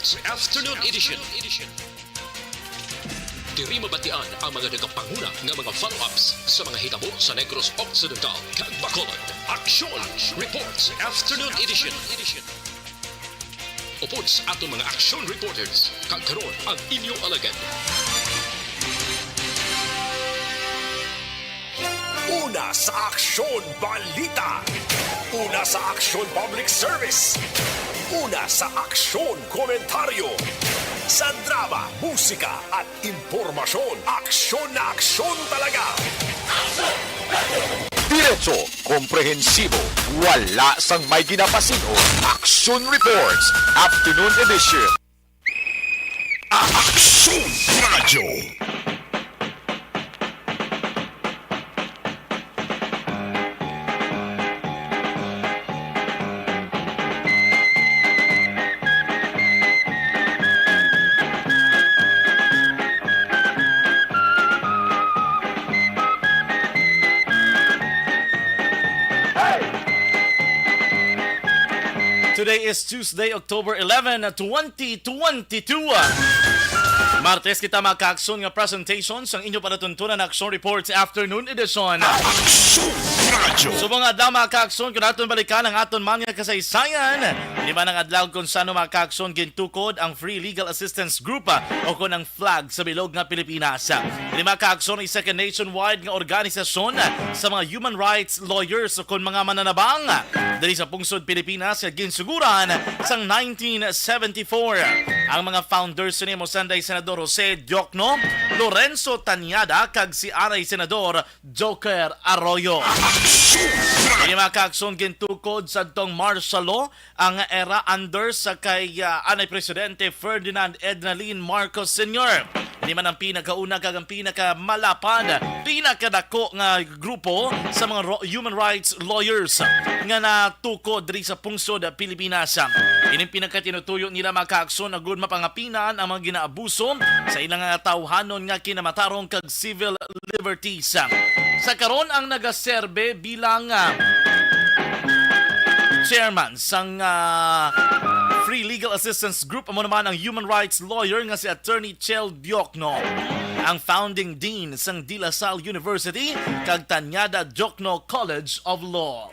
Reports Afternoon Edition. Diri mabatian ang mga nagapanguna nga mga follow-ups sa mga hitabo sa Negros Occidental kag Bacolod. Action Reports Afternoon Edition. Upod sa atong mga action reporters, kag karon ang inyong alagad. Una sa Aksyon Balita. Una sa Aksyon Public Service. Una sa Aksyon Komentaryo. Sa drama, musika at impormasyon, aksyon na aksyon talaga. Diretso, komprehensibo, wala sang may ginapasino. Action Reports, Afternoon Edition. Aksyon Radio. Today is Tuesday, October 11, 2022. Martes kita magka-aksyon nga presentation sa inyo panatuntunan na Action Reports Afternoon Edition. Aksyon Radio. So mga adlaw magka-aksyon kung natin balikan ang aton mga kasaysayan. Lima ng adlaw kung saan magka-aksyon gintukod ang Free Legal Assistance Group o kung ang flag sa bilog nga Pilipinas. Lima ka-aksyon ay second nationwide nga organisasyon sa mga human rights lawyers o kung mga mananabang. Dali sa pungsod Pilipinas ginsuguran sang 1974. Ang mga founders ni Mosanday Senador Jose Diokno, Lorenzo Tanyada kag si Aray Senador Joker Arroyo. Ini makaakson gintukod sa tong martial law ang era under sa kay anay Presidente Ferdinand Ednalin Marcos Sr. Hindi man ang pinakauna kag ang pinakamalapad, pinakadako nga grupo sa mga human rights lawyers nga natukod diri sa pungsod Pilipinas. Ining pinakatinutuyo nila makaakson agud mapangapinan ang mga ginaabuso sa ilang nga tawhanon nga kinamatarong kag civil liberties. Sa karon ang nagaserbe bilang chairman sang Free Legal Assistance Group amo naman ang human rights lawyer nga si Attorney Chel Diokno. Ang founding dean sang De La Salle University kag Tanyada Diokno College of Law.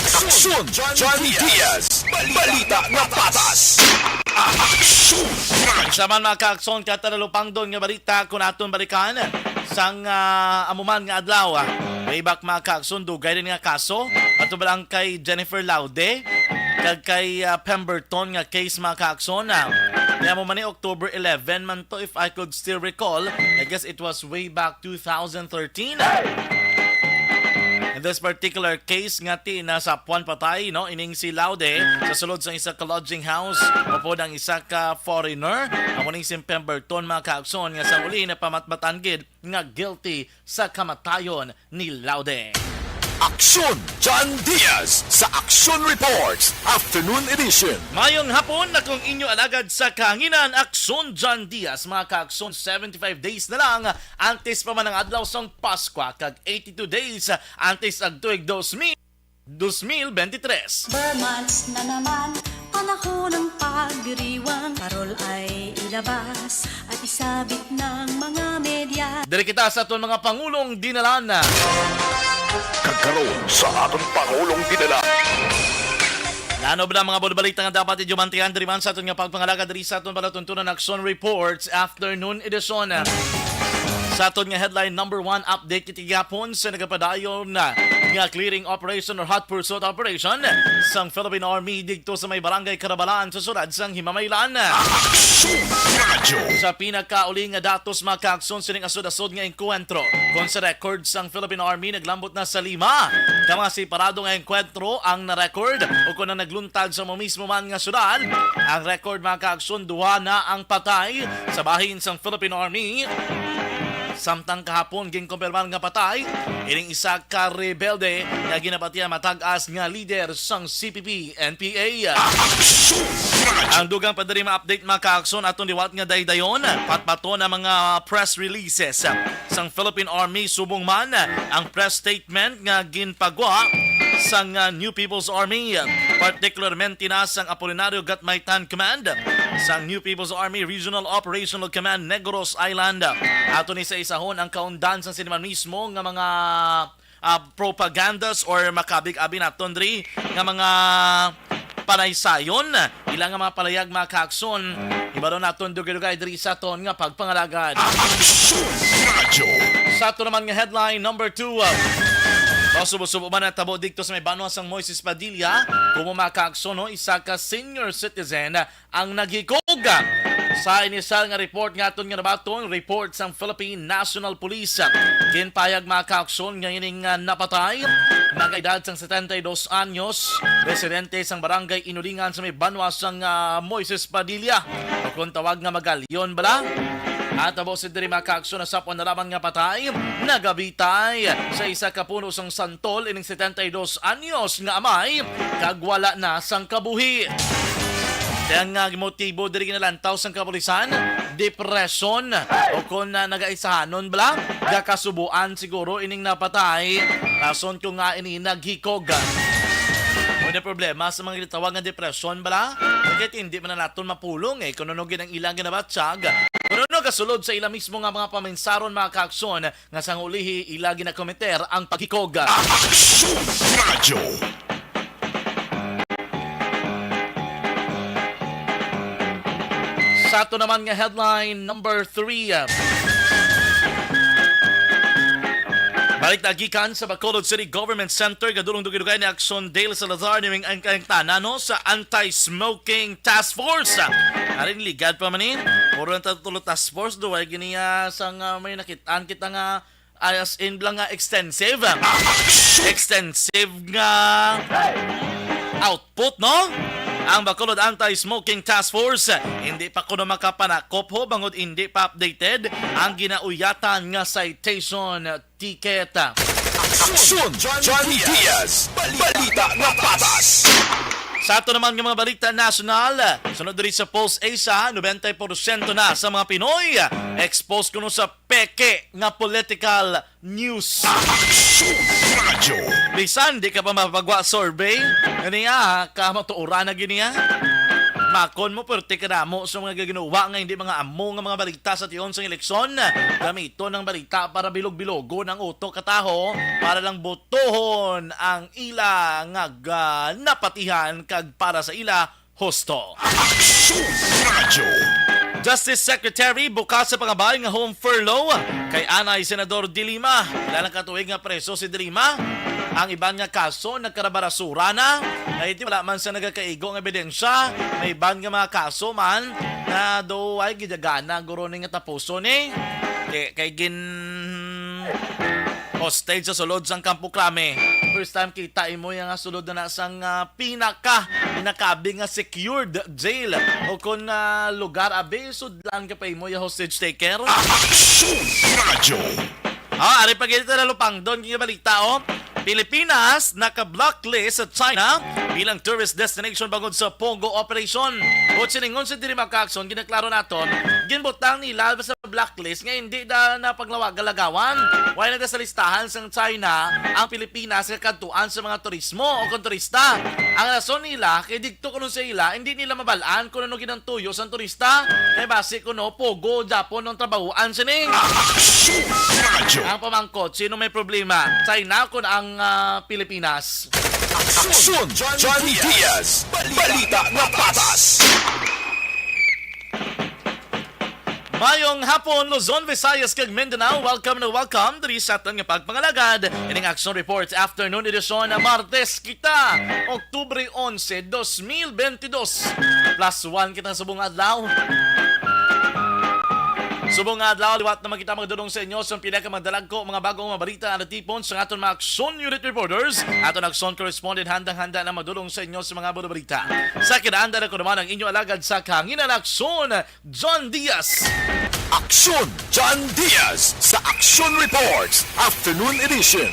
Aksyon Johnny Diaz. Balita na patas. Aksyon Radio. Sa man mga ka-aksyon katalupang doon nga balita kung aton balikan sang amuman nga adlaw. Way back mga ka-aksyon dugay din nga kaso ato balang kay Jennifer Laude kag kay Pemberton nga case mga ka-aksyon. Kaya mo man October 11 man to if I could still recall. I guess it was way back 2013. In this particular case nga ti nasa Puan patay no ining si Laude sa sulod sa isa ka lodging house upod ang isa ka foreigner amo ning si Pemberton mga kaakson nga sa uli na pamatmatan gid nga guilty sa kamatayon ni Laude. Aksyon John Diaz sa Aksyon Reports Afternoon Edition. Mayong hapon na kung inyo alagad sa kahanginan Aksyon John Diaz mga kaakson 75 days na lang antes pa man ang adlaw sang Pasko kag 82 days antes ang tuig 2023. Bermans na naman, panahon ng pagdiriwang. Parol ay ilabas at isabit ng mga media. Diri kita sa aton mga pangulong dinalan. Kagkaroon sa atong Pangulong dinala. Nanob na mga balita nga dapat ijumantihan diri man sa aton nga pagpangalaga diri sa aton palatuntunan Action Reports Afternoon Edition. Sa aton nga headline number 1 update kitigapon sa nagapadayon na nga clearing operation or hot pursuit operation sang Philippine Army dito sa may barangay Karabalan sa sulad sang Himamaylan. Aksyon Radio. Sa pinakauli nga datos mga kaakson sining asod-asod nga enkwentro kung sa record sang Philippine Army naglambot na sa 5 kama separado nga enkwentro ang na-record o kung na nagluntad sa mismo man nga syudad. Ang record mga kaakson duha na ang patay sa bahin sang Philippine Army. Samtang kahapon ginkumpirmar nga patay ining isa ka rebelde nga ginapatiya matag-as nga leader sang CPP-NPA. Ang dugang padari ma-update mga kaakson atong liwat nga daydayon patpato na mga press releases sang Philippine Army subong man ang press statement nga ginpagwa sang New People's Army, particularmente na sang Apolinario Gatmaytan Command sa New People's Army Regional Operational Command Negros Island. Ato ni sa isahon ang kaundan sa sinima mismo nga mga propagandas or makabig-abi naton diri nga mga panaysayon ilang nga mga palayag mga kaakson iba daw naton dugay-dugay diri sa ton nga pagpangalagad. Aksyon Radyo. Sa ato naman nga headline number 2. Subo-subo man natabo dikto sa may banwas ang Moises Padilla kung makaakson isa ka senior citizen ang naghikog sa inisal nga report nga aton nga nabaton report sang Philippine National Police. Ginpayag makaakson nga ining napatay nagaedad sang 72 anyos residente sang barangay Inulingan sa may banwas ang Moises Padilla o kung tawag nga Magalyon bala. At abo si diri makaakson na sapon na lamang nga patay nagabitay sa isa ka puno sang santol ining 72 anyos nga amay kag wala na sang kabuhi. Kaya nga motibo diri ginalantaw sang kapulisan depression o kung nagaisahanon bala gakasubuan siguro ining napatay rason ko nga ini naghikog. May problema sa mga gitawag nga depression bala kahit hindi man naton mapulong kung nunugin ang ilang ginabatsyag kung kasulod sa ila mismo nga mga paminsaron mga kaakson nga sang ulihi ila ginakomenter ang paghikog. Aksyon Radyo. Sa ato naman nga headline number 3. Balik na gikan sa Bacolod City Government Center gadulong dugay-dugay ni Action Dale Salazar niming ang tanan sa Anti-Smoking Task Force. Aring ligad pa manin. Puro ang tatulog task force duway giniya sang may nakitaan kita nga as in blang nga extensive nga output no. Ang Bacolod Anti-Smoking Task Force hindi pa kuno makapanakop ho bangod hindi pa updated ang ginauyatan nga citation ticket. Aksyon Johnny Diaz. Balita nga patas. Sa ato naman ng mga balita nasyonal, sunod diri sa Pulse Asia, 90% na sa mga Pinoy exposed kuno sa peke nga political news. Aksyon Radyo. Bisan di ka pa mapagwa survey, kaniya ka matuuran na giniya. Makon mo perti ka na mo sa mga gaginawa nga hindi mga amo nga mga balita sa tiyon sa eleksyon. Gamito ng balita para bilog-bilogo ng utok kataho para lang botohon ang ila nga napatihan kag para sa ila hosto. Aksyon Radyo. Justice Secretary bukas sa pangabay nga home furlough kay Anay Senador Dilima. Ilang katuig nga preso si Dilima. Ang iban nga kaso nagkarabarasura na. Ay wala man sa nagakaigo ng ebidensya. May iban nga mga kaso man na do ay gidagana guro ni nga tapuso ni. Kay gin hostage sa sulod sang Campo Crame. First time kita imo yung sulod na nasang pinakabi nga secured jail o kung lugar abe sudlan ka pa imo yung hostage taker. Aksyon Radyo. Ari pa ganito na lupang doon yung balita Pilipinas naka-blacklist sa China bilang tourist destination bangod sa Pogo Operation. O siningon sa diri makaakson, ginaklaro naton, ginbutang nila sa blacklist nga hindi na napaglawag-galagawan. Wala na sa listahan sa China ang Pilipinas nga kantuan sa mga turismo o kung turista. Ang rason nila, kay dikto kuno sa ila, hindi nila mabalaan kung ano ginantuyo sa turista. Kay base kuno, Pogo, Japon, ng trabahuan sining. Aksyon Radyo. Ang pamangkot, sino may problema? China kung ang Pilipinas. Aksyon Johnny Diaz. Balita nga patas. Mayong hapon, Luzon, Visayas, kag Mindanao. Welcome na welcome diri sa aton nga pagpangalagad. Ining Action Reports Afternoon Edition na Martes kita, Oktubre 11, 2022. Plus 1 kita sa buong adlaw. Subong adlaw, liwat na makita magdulong sa inyo sa pinakamadalag ko mga bagong mabalita na tipon sa aton mga Action Unit Reporters. Aton Action Correspondent handang-handa na madulong sa inyo sa mga balita. Sa kinaanda na ko naman ang inyo alagad sa Kahanginan Action, John Diaz. Aksyon John Diaz sa Action Reports Afternoon Edition.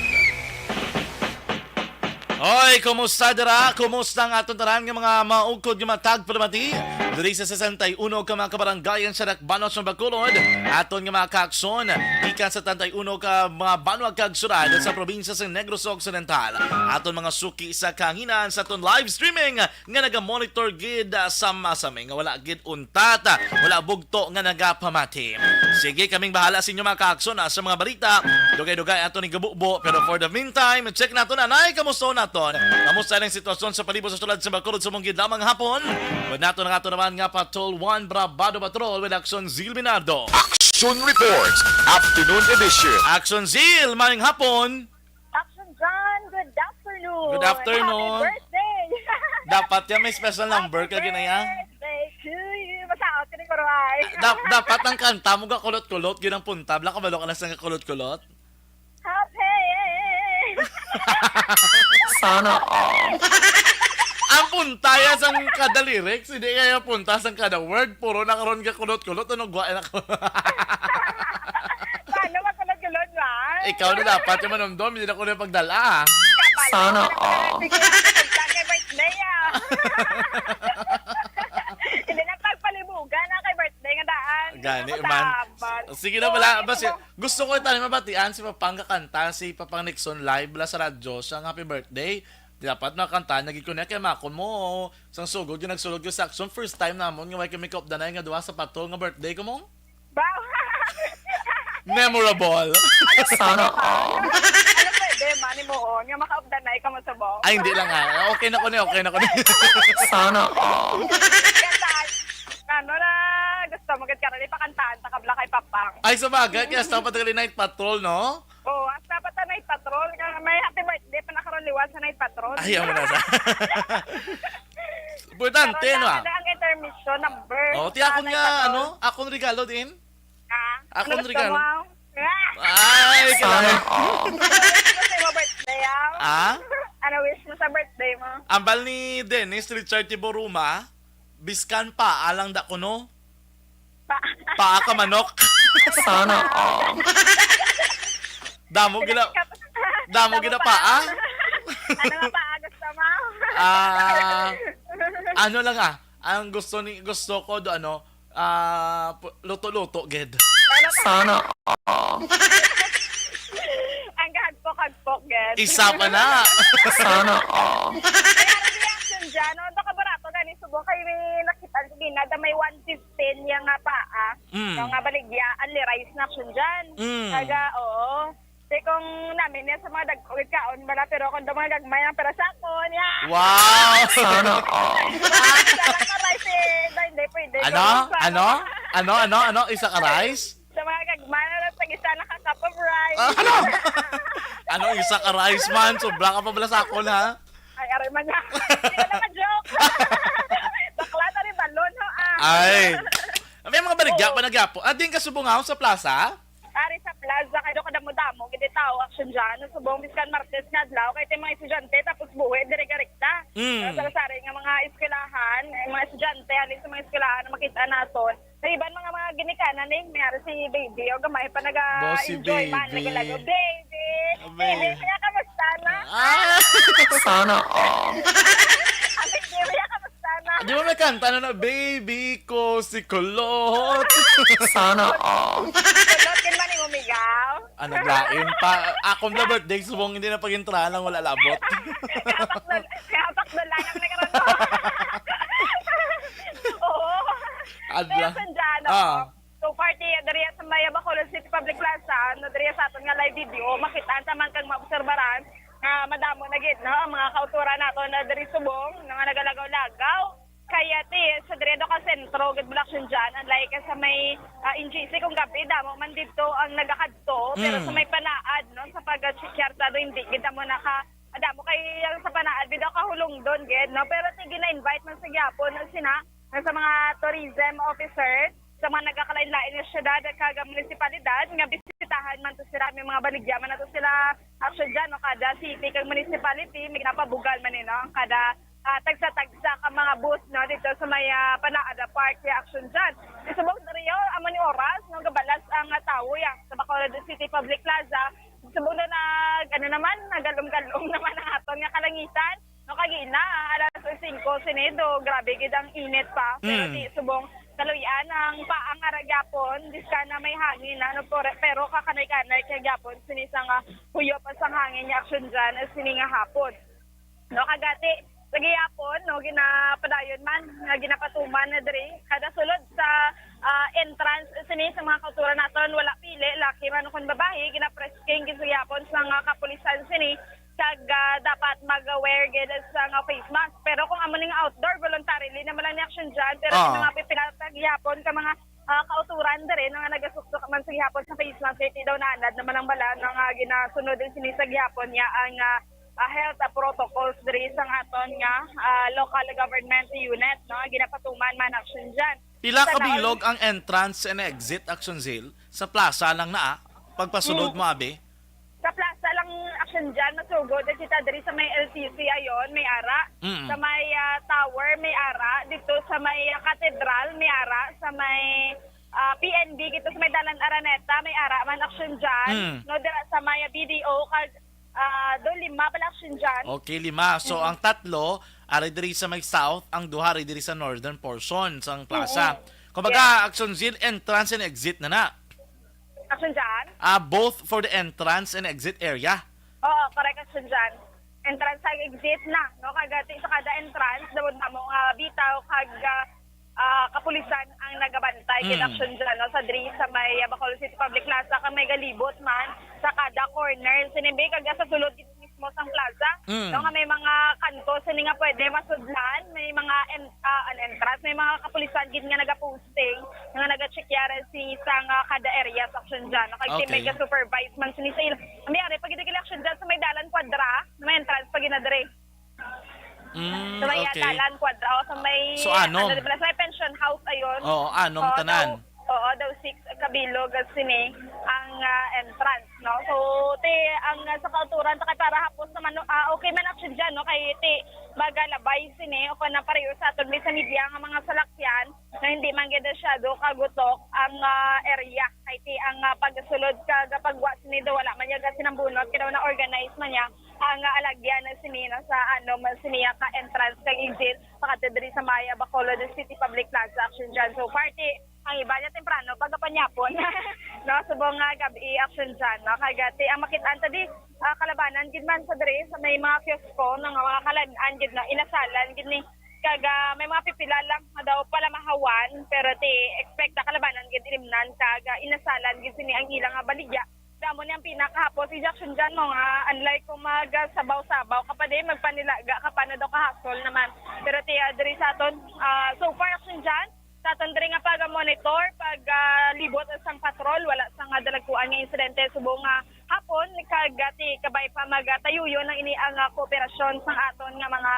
Oy, kumusta dira? Kumusta ang aton tanan nga mga maugkod nga matag palamati? Diri sa 61 ka mga kabaranggayan sa Dakbanos ng Bacolod, aton nga mga kaakson, ikan sa 71 ka mga banwag kagsurad sa probinsya sa Negros Occidental. Aton mga suki sa kahanginan sa aton live streaming nga naga-monitor gid sa masami nga wala gid untata, wala bugto nga nagapamati. Sige, kaming bahala sa inyo mga kaakson sa mga balita. Dugay-dugay aton ni gabubo, pero for the meantime, check naton anay kamusta naton. Kamusta ang sitwasyon sa palibot sa sulad sa Bacolod sa mong lamang hapon? With nato na naman nga Patrol 1 Bravado Patrol with Action Zil Minardo. Action Reports, Afternoon Edition. Action Zil, maring hapon. Action John, good afternoon. Good afternoon. Happy birthday. Dapat yan may special number ka ginaya. Happy birthday to you. Masaot ka ni Kuruay. Dapat ang kanta mo ka kulot-kulot yun ang punta. Bla ka balo ka na sa kulot-kulot. Happy. Sana all. Ang punta yan sa kada lyrics, hindi kaya punta sa kada word. Puro nakaroon ka kulot-kulot. Ano gwain ako? Paano makulot-kulot ba? Ikaw na dapat yung manumdom. Hindi na ko na pagdala. Sana all. Sige, kay birthday Hindi na pagpalibugan na kay birthday nga daan. Gani, man. Sige na pala. Basi, gusto ko itanin mabatian si Papang kakanta, si Papang Nixon live bala sa radyo siyang happy birthday. Dapat nakanta, naging ko niya kay makon mo. Sang sugod yung nagsulog yung saxon. First time namon, nga may kami danay nga duwa sa patrol nga birthday ko mong. Wow. Memorable. Sana all. Ano pwede, mani mo nga makaupdanay ka mo sa bong. Ay, hindi lang nga. Okay na ko na, okay na ko na. Sana all. Kantaan. Ano na, gusto mo gid ka rin ipakantaan ta kabla kay Papang. Ay, sa bagay, kaya sa patagali night patrol, no? Oo, as dapat na night patrol. May happy birthday pa nakaroon liwan sa night patrol. Ay, ako na sa. Importante, no? Karoon na ang intermission number. Oh, ti akong nga, ano? Akong regalo din. Ha? Akong Ano gusto regalo. mo? Ay, kailangan. Ano wish mo sa birthday, Ah? Ano wish mo sa birthday mo? Ambal ni Dennis Richard Tiboruma, biskan pa, alang da ko, no? Paa ka manok. Sana all. Damo gina paa. Ano nga pa gusto mo? Ano lang ang gusto ko do ano, luto-luto ged. Sana all. Ang gahagpok-hagpok, guys. Isa pa na. Sana all. Kaya reaction dyan, no? Ito ka barato, gani subo kayo may nakita sige na da may 115 yung nga paa. Yung nga baligya, only rice na action dyan. Kaga, oo. Kasi kung namin yan sa mga dagkogit kaon bala, pero kung daw mga gagmay ang pera sa akon, yan. Wow! Sana all. Sarang ka rice eh. Hindi pwede. Ano? Isa ka rice? Sa mga gagmay na lang, isa na ka cup of rice. Ano? Ano isa ka rice man? Sobra ka pa bala sa ako na. Ay, aray man niya. Hindi ka naka-joke. Bakla na rin balon, no? Ay. May mga baligya pa nagyapo. Din ka subungaw sa plaza? Ari sa plaza, kayo ka damo-damo, giti tao, action dyan. Subong Biscan Martes nga adlaw, kahit yung mga estudyante, tapos buwi, dire-direkta. Salasari nga mga eskwelahan, mga estudyante, alin sa mga eskwelahan na makita naton. Sa iban mga ginikanan, mayroon si baby, o gamay pa nag-enjoy man, nagalago, baby, baby, kaya kamusta na? Sana all. Baby, kaya kamusta na? Di ba may kanta na baby ko si Kulot? Sana all. Kulot, kin man yung umigaw. Ano lain pa? Akong na birthday, subong hindi na pag-intra lang, wala labot. Kaya takdol lang ang nagkaroon ko. Oo. Adla. Kaya sandyan, so party, dariya sa Maya Bacolod City Public Plaza, no, dariya sa aton nga live video, makitaan sa man kang maobserbaran, nga madamo na gid, no, ang mga kautura nato na diri subong, nga nagalagaw-lagaw. Kaya sa diri do ka sentro, gid bulaksyon dyan, unlike sa may NGC kung gabi, damo man dito ang nagakadto, pero sa may panaad, no, sa pag-chartado, hindi, gid mo damo kay sa panaad, bidaw kahulong doon, gid, no, pero sige na-invite man sa gyapon, sina, sa mga tourism officer, sa mga nagkakalain-lain ng syudad at kaga munisipalidad, nga bisitahan man to sila, may mga baligya man na to sila action dyan, no, kada city kag municipality, may ginapabugal man no, kada tagsa-tagsa ka mga bus no, dito sa may Panaada Park, kaya action dyan. Isubog na rin yun, amang ni oras, no, gabalas ang tao sa Bacolod City Public Plaza, isubog na nagalum-galum naman ang aton nga kalangitan, no, kagina, alas 11 5 sinedo, grabe gid ang init pa. Pero di subong kaluyan ang paang aragyapon, diska na may hangin ano pero kakanay-kanay kay gyapon sinisa nga huyo pa sa hangin niya action dyan as sini nga hapon. No kagati lagi hapon no ginapadayon man nga ginapatuman na diri kada sulod sa entrance sini sa mga kultura naton wala pili laki man kun babae ginapresking gisuyapon sa nga kapulisan sini kag dapat mag-wear gid sa nga face mask pero kung amo ning outdoor voluntarily naman lang ni action dyan pero mga pipinatag gyapon ka mga kauturan diri nga nagasukso man sa gyapon sa face mask kay daw naanad naman ang bala nga ginasunod din sini sa gyapon niya ang health protocols diri sa aton nga local government unit no ginapatuman man action dyan. Pila ka bilog ang entrance and exit action zil sa plaza lang na pagpasulod mo abi? Sa plaza lang action dyan, masugod. Kita diri sa may LTC ayon, may ara. Sa may tower, may ara. Dito sa may cathedral, may ara. Sa may PNB, dito sa may Dalan Araneta, may ara man action dyan. No, dira sa may BDO, doon 5 pala action dyan. Okay, 5. So, ang 3, ari diri sa may south, ang 2 ari diri sa northern portion sa plaza. Kumbaga, action zil, entrance and exit na. Action dyan? Both for the entrance and exit area. Oo, correct action dyan. Entrance and exit na. No? Kagati sa kada entrance, dapat na mo bitaw kag kapulisan ang nagabantay kay action dyan. No? Sa diri sa may Bacolod City Public Plaza kang may galibot man sa kada corner. Sinimbi kag sa sulod mismo sang plaza. No? Nga may mga kanto sini nga pwede masudlan. May mga entrance. May mga kapulisan gid nga nagaposting nga naga-checkyaran si sang kada area sa action dyan. No? Kag may supervise man sini sa ilo. Amiyari pag gid action dyan sa may dalan kwadra, may entrance pag ginadre. Sa may dalan kwadra o sa may sa may pension house ayon. Anom tanan. Oo, daw 6 kabilog at sini ang entrance, no? So, ang sa kauturan ta kay para hapos naman okay man action dyan, no? Kay magalabay sini o na pareho sa aton may sa media nga mga salakyan na hindi man gid masyado kagutok ang area. Kay ang pagsulod pagwa sini daw wala man yaga sinambunot kay daw na organize man niya ang alagyan na sini no, sa man siniya ka entrance kag exit pakadiri sa Maya Bacolod City Public Plaza action dyan. So, party ang iba niya temprano pagkapanyapon no subong gabi action dyan no kagati ang makitaan ta di kalabanan gid man sa diri sa may mga kiosko ng mga kalan-an gid na inasalan gid ni kaga may mga pipila lang nga daw pala mahawan pero expect na kalabanan gid ilimnan kaga inasalan gid sini ang ilang baligya damo ni ang pinakahapos si action dyan mo nga unlike kung magsabaw-sabaw kapag magpanilaga kapano daw kahasol naman pero diri sa aton so far action dyan sa tandri nga pag-monitor, pag-libot sang patrol, wala sang dalagkuan nga insidente subong hapon, kagati kabay pa magtayuyo ng iniang kooperasyon sang aton nga mga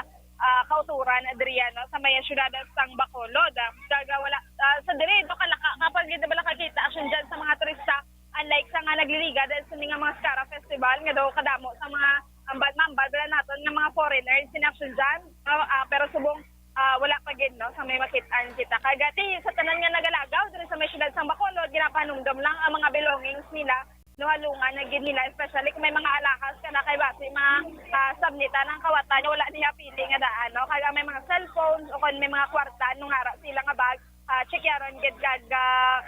kauturan adriya no sa may syudad sang Bacolod. Kaga wala sa diri do kapag di bala kakita action dyan sa mga turista, unlike sa nga nagliliga dahil sa mga Skara Festival nga daw kadamo sa mga ambad-mambad naton nga mga foreigners sin action dyan. Pero subong wala pa gid no sa may makitaan kita kagati sa tanan nga nagalagaw diri sa may syudad sang Bacolod ginapanumdum lang ang mga belongings nila no halungan na gid nila especially kung may mga alakas kana kay basi mga sabnita ng kawatan wala niya pili nga daan no kaya may mga cellphones o kun may mga kwarta nung hara sila nga bag checkyaron gid kag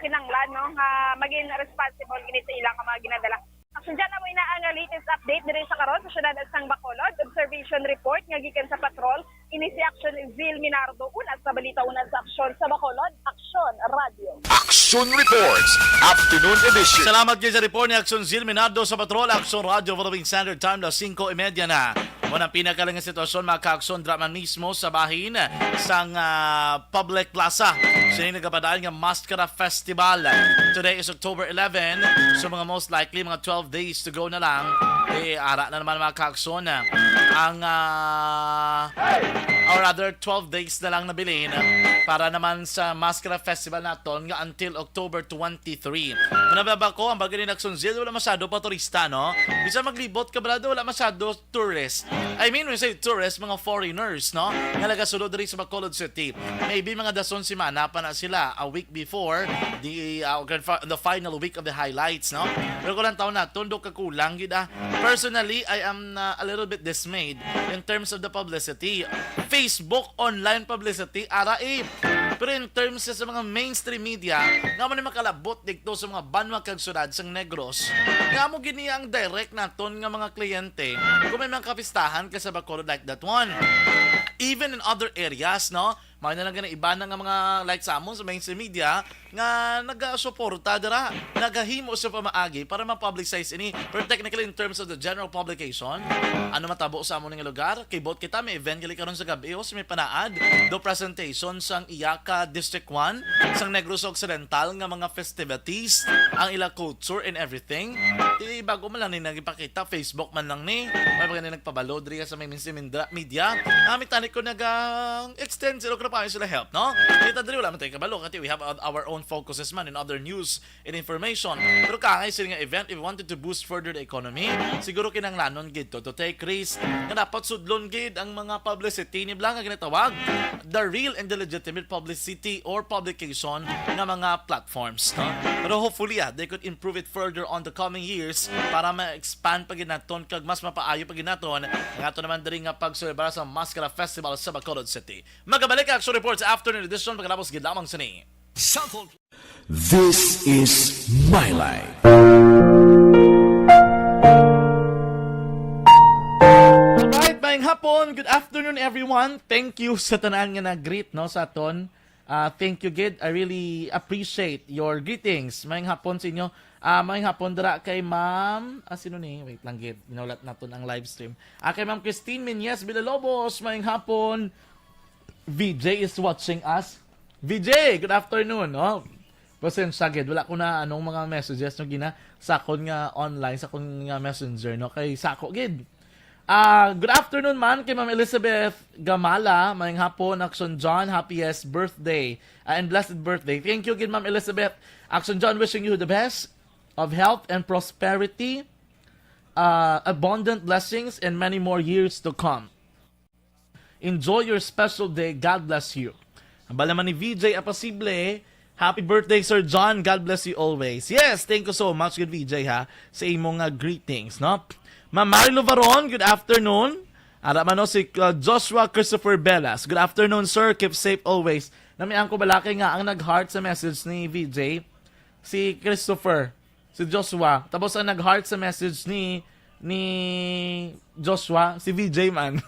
kinanglan no nga maging responsible gid sa ilang mga ginadala. Action dyan na mo ang latest update diri sa karon sa syudad sang Bacolod. Observation report nga gikan sa patrol. Ini si Action Zil Minardo una sa balita una sa aksyon sa Bacolod. Action Radio. Action Reports, Afternoon Edition. Salamat kayo sa report ni Action Zil Minardo sa patrol. Action Radio Philippine Standard Time na 5:30 na. Muna pinakalang sitwasyon mga ka-aksyon draman mismo sa bahin sang public plaza. Sini nagapadaan nga Mascara Festival. Today is October 11. So mga most likely mga 12 days to go na lang. Ara na naman mga ka-aksyon ang or rather 12 days na lang nabilin para naman sa Mascara Festival naton nga until October 23. Manababa ko ang bagay ni Action Zil wala masyado pa turista no. Bisa maglibot ka brado wala masyado tourist. I mean, when we say tourists, mga foreigners, no? Nga nagasulod diri sa Bacolod City. Maybe mga dason si Manapa na sila a week before the final week of the highlights, no? Pero kung lang taon na, tundo ka kulang, gid ah. Personally, I am a little bit dismayed in terms of the publicity. Facebook online publicity, araip. Pero in terms sa mga mainstream media, nga mo ni makalabot dito sa mga banwag kag syudad sang Negros, nga mo gini ang direct naton nga mga kliyente kung may mga kapistahan ka sa Bacolod like that one. Even in other areas, no? May na lang ganang iba na nga mga like sa amon sa mainstream media nga nagasuporta dira, nagahimo sa pamaagi para ma-publicize ini. Pero technically in terms of the general publication, ano matabo sa amon nga lugar, kay bot kita may event gali karon sa gabi o may panaad do presentation sang Iyaka District 1 sang Negros Occidental nga mga festivities, ang ila culture and everything. Di bago man lang ni nagipakita, Facebook man lang ni, may mga nagpabalo diri sa may mainstream media. Kami tani ko extend sila pa sila help, no? Kita diri wala man tayo kabalo kasi we have our own focuses man in other news and information. Pero kangay sila nga event, if we wanted to boost further the economy, siguro kinanglanon gid to take risk nga dapat sudlon gid ang mga publicity ni Blanca ginatawag the real and the legitimate publicity or publication ng mga platforms, no? Pero hopefully they could improve it further on the coming years para ma-expand pa ginaton kag mas mapaayo pa ginaton nga ato naman diri nga pagsulebra sa Mascara Festival sa Bacolod City. Magabalik Action Reports afternoon edition pagkatapos gid lamang sini. This is My Life. Alright, maayong hapon. Good afternoon everyone. Thank you sa tanan nga nag-greet no sa aton. Thank you gid. I really appreciate your greetings. Maayong hapon sa inyo. Maayong hapon dira kay Ma'am, sino ni? Wait lang gid. Inulat naton ang live stream. Kay Ma'am Christine Menyes Villalobos. Maayong hapon. VJ is watching us. VJ, good afternoon, no? Pasensya gid, wala ko na anong mga messages no gina sakon nga online, sakon nga messenger no kay sako gid. Good afternoon man kay Ma'am Elizabeth Gamala, mayong hapon Action John, happiest birthday and blessed birthday. Thank you gid Ma'am Elizabeth. Action John wishing you the best of health and prosperity, abundant blessings and many more years to come. Enjoy your special day. God bless you. Ang balaman ni VJ Apasible, happy birthday Sir John. God bless you always. Yes, thank you so much good VJ ha sa imong greetings, no? Ma'am Marilo Varon, good afternoon. Ara man si Joshua Christopher Bellas. Good afternoon sir, keep safe always. Namian ko balaki nga ang nag-heart sa message ni VJ si Christopher, si Joshua. Tapos ang nag-heart sa message ni Joshua, si VJ man.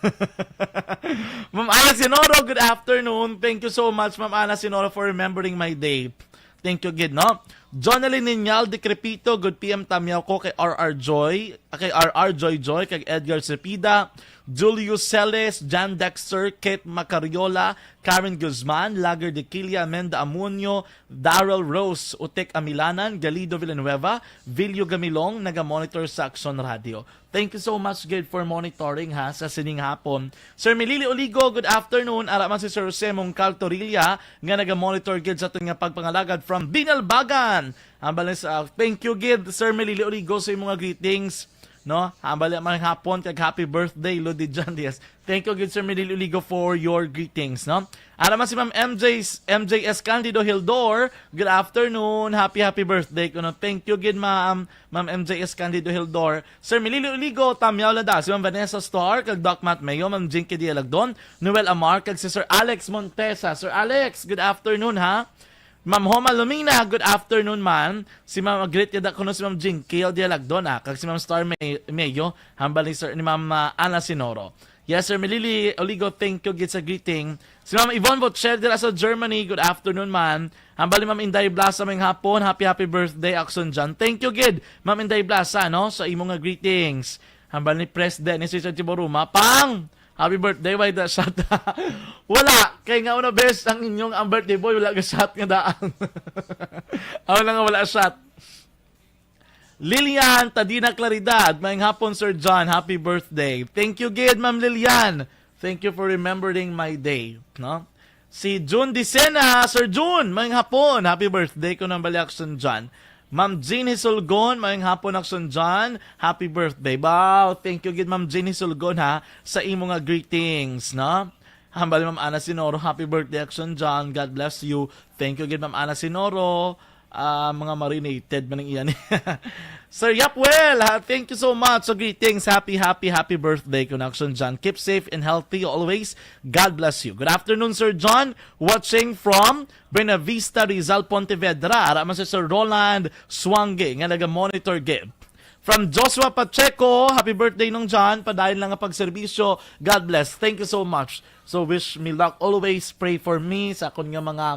Ma'am Ana Sinoro, good afternoon. Thank you so much, Ma'am Ana Sinoro, for remembering my day. Thank you, gid, no? Jonalyn Ninyal Decrepito, good PM tamyaw ko kay RR Joy, kay RR Joy, kay Edgar Cepida, Julius Celes, Jan Dexter, Kate Macariola, Karen Guzman, Lager de Quilla, Amanda Amunio, Darrell Rose, Utek Amilanan, Galido Villanueva, Vilio Gamilong, naga-monitor sa Action Radio. Thank you so much, good, for monitoring ha sa sining hapon. Sir Melili Oligo, good afternoon. Ara man si Sir Jose Mongcal Torilla nga naga-monitor gid sa ating pagpangalagad from Binalbagan. Ambalis, thank you gid Sir Melili Oligo sa imong greetings. No, hambali man hapon kag happy birthday Lodi John Diaz. Thank you good Sir Melili Oligo for your greetings, no? Ara man si Ma'am MJS Candido Hildor, good afternoon, happy birthday kuno. Thank you good Ma'am MJS Candido Hildor. Sir Melili Oligo tamyaw la da si Ma'am Vanessa Star kag Doc Matt Mayo, Ma'am Jinky Dialagdon, Noel Amar kag si Sir Alex Montesa. Sir Alex, good afternoon ha. Ma'am Homa Lumina, good afternoon man. Si Ma'am Agrit yada kuno si Ma'am Jinky Dialagdon kag si Ma'am Star Mayo, hambal ni Sir ni Ma'am Ana Sinoro. Yes, Sir Melili Oligo, thank you gid sa greeting. Si Ma'am Yvonne Botcher dira sa Germany, good afternoon man. Hambal ni Ma'am Inday Blasa mayong hapon, happy birthday Action John. Thank you gid Ma'am Inday Blasa no sa imong greetings. Hambal ni President ni Richard Tiboruma, pang happy birthday, why the shot? Wala, kay nga una best ang inyong ang birthday boy, wala ka shot nga daan. Ako lang nga wala shot. Lilian Tadina Claridad, mayang hapon Sir John, happy birthday. Thank you gid Ma'am Lilian. Thank you for remembering my day, no? Si June Dicena, Sir June, mayang hapon, happy birthday ko ng Baliakson John. Ma'am Jeannie Sulgon, mayong hapon action dyan. Happy birthday. Wow, thank you gid Ma'am Jeannie Sulgon ha sa imo nga greetings, no? Hambali Ma'am Ana Sinoro, happy birthday action dyan. God bless you. Thank you gid Ma'am Ana Sinoro. Mga marinated man ng iyan. Sir Yapwell, thank you so much. So greetings, happy birthday connection John. Keep safe and healthy always. God bless you. Good afternoon Sir John, watching from Buenavista, Rizal, Pontevedra. Araman si Sir Roland Swange nga naga-monitor give. From Joshua Pacheco, happy birthday nung John. Padayon lang ang pagserbisyo. God bless. Thank you so much. So wish me luck always. Pray for me sa akong nga mga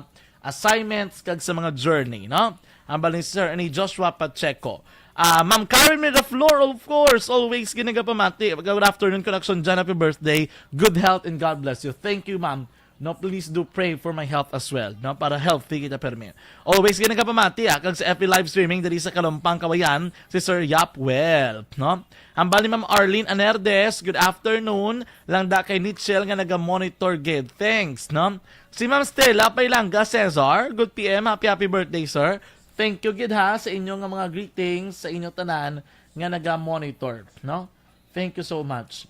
assignments kag sa mga journey, no? Ang balin Sir ni Joshua Pacheco. Ma'am Karen Miraflor, of course, always ginagapamati. Good afternoon, connection dyan. Happy birthday. Good health and God bless you. Thank you, ma'am. No, please do pray for my health as well, no? Para healthy kita permi. Always ginagapamati, kag sa FB live streaming dari sa Kalumpang Kawayan, si Sir Yapwell, no? Ang bali Ma'am Arlene Anerdes, good afternoon. Langda kay Nichelle nga naga-monitor gid. Thanks, no? Si Ma'am Stella Pailanga Cesar, good PM, happy birthday, sir. Thank you gid ha sa inyong mga greetings sa inyong tanan nga naga-monitor, no? Thank you so much.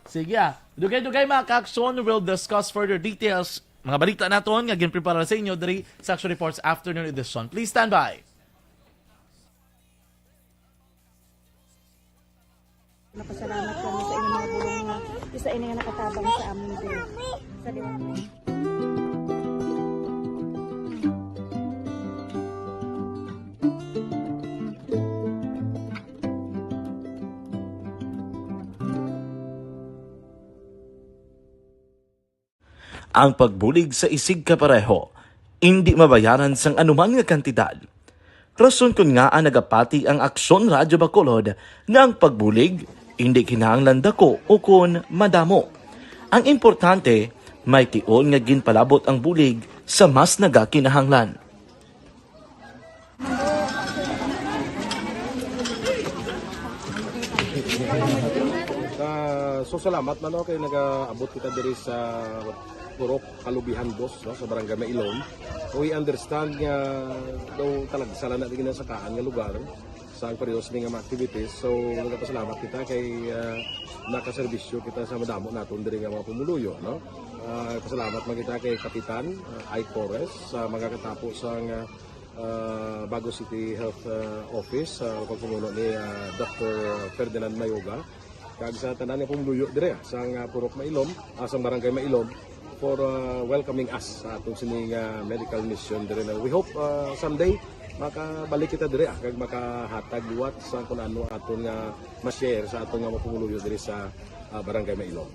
Sige, dugay-dugay mga ka-aksyon, we'll discuss further details. Mga balita naton nga ginprepara sa inyo diri sa Action Reports Afternoon Edition. Please stand by. Napasalamat kami sa inyong mga bulong nga isa ini nga nakatabang sa amin din. Sa ang pagbulig sa isig kapareho, hindi mabayaran sang anuman nga kantidad. Rason kun nga nagapati ang Aksyon Radyo Bacolod nga ang pagbulig, hindi kinahanglan dako o kun madamo. Ang importante, may tion nga ginpalabot ang bulig sa mas nagakinahanglan. So salamat man kay nagaabot kita diri sa Purok Kalubihan Boss, no, sa Barangay Mailom. We understand nga daw talaga sala na din sa kaan nga lugar sa periyos ni nga activities. So nagapasalamat kita kay nakaserbisyo kita sa madamo naton diri nga mga pumuluyo, no. Pasalamat man kita kay Kapitan I. Torres sa magakatapos ang Bago City Health Office sa pagpumuno ni Dr. Ferdinand Mayoga kag sa tanan nga pumuluyo dire sa Purok Mailom, sa Barangay Mailom for welcoming us sa atong sining medical mission dire. We hope someday makabalik kita dire kag makahatag liwat sa kun ano aton nga ma-share sa atong nga mapumuluyo dire sa Barangay Mailom.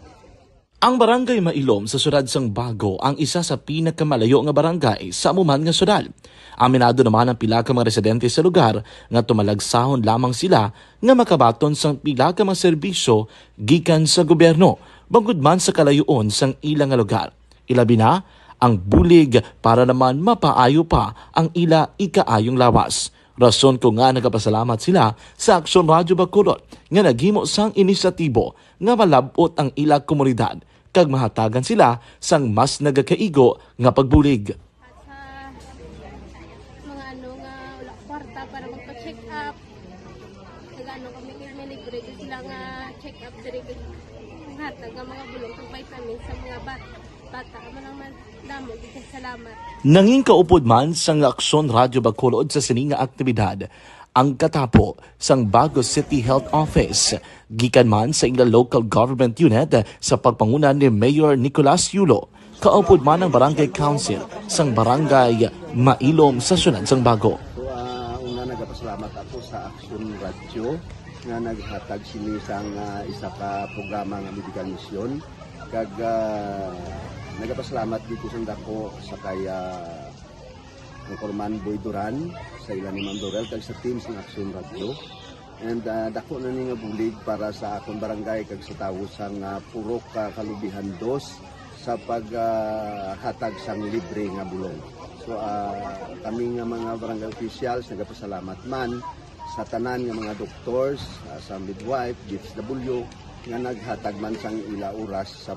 Ang Barangay Mailom sa syudad sang Bago ang isa sa pinakamalayo nga barangay sa amuman nga syudad. Aminado naman ang pila ka mga residente sa lugar nga tumalagsahon lamang sila nga makabaton sang pila ka mga serbisyo gikan sa gobyerno bangod man sa kalayuon sang ilang nga lugar. Ilabi na ang bulig para naman mapaayo pa ang ila ikaayong lawas. Rason ko nga nagapasalamat sila sa Aksyon Radyo Bacolod nga naghimo sang inisyatibo nga malabot ang ila komunidad kag mahatagan sila sang mas nagakaigo nga pagbulig. At sa mga nga wala kwarta para magpa-check up. Nagano kami libre sila nga check up diri hatag nga mga bulong kag vitamins sa mga bata man damo dito salamat. Nanging kaupod man sang Aksyon Radyo Bacolod sa sininga aktibidad ang katapo sang Bago City Health Office gikan man sa ila local government unit sa pagpanguna ni Mayor Nicolas Yulo. Kaupod man ang Barangay Council sang Barangay Mailom sa syudad sang Bago. So una nagapasalamat ako sa Aksyon Radyo nga naghatag sini sang isa ka programa nga medical mission kag nagapasalamat dito sa dako sa kaya ang Corman Boy Duran sa ilan ni Ma'am Dorel kag sa team ng Aksyon Radyo. And dako na ni nga bulig para sa akong barangay kag sa tawo sang Purok Kalubihan 2 sa paghatag sang libre nga bulong. So kami nga mga barangay officials nagapasalamat man sa tanan nga mga doctors, sa midwife, DSW nga naghatag man sang ila oras sa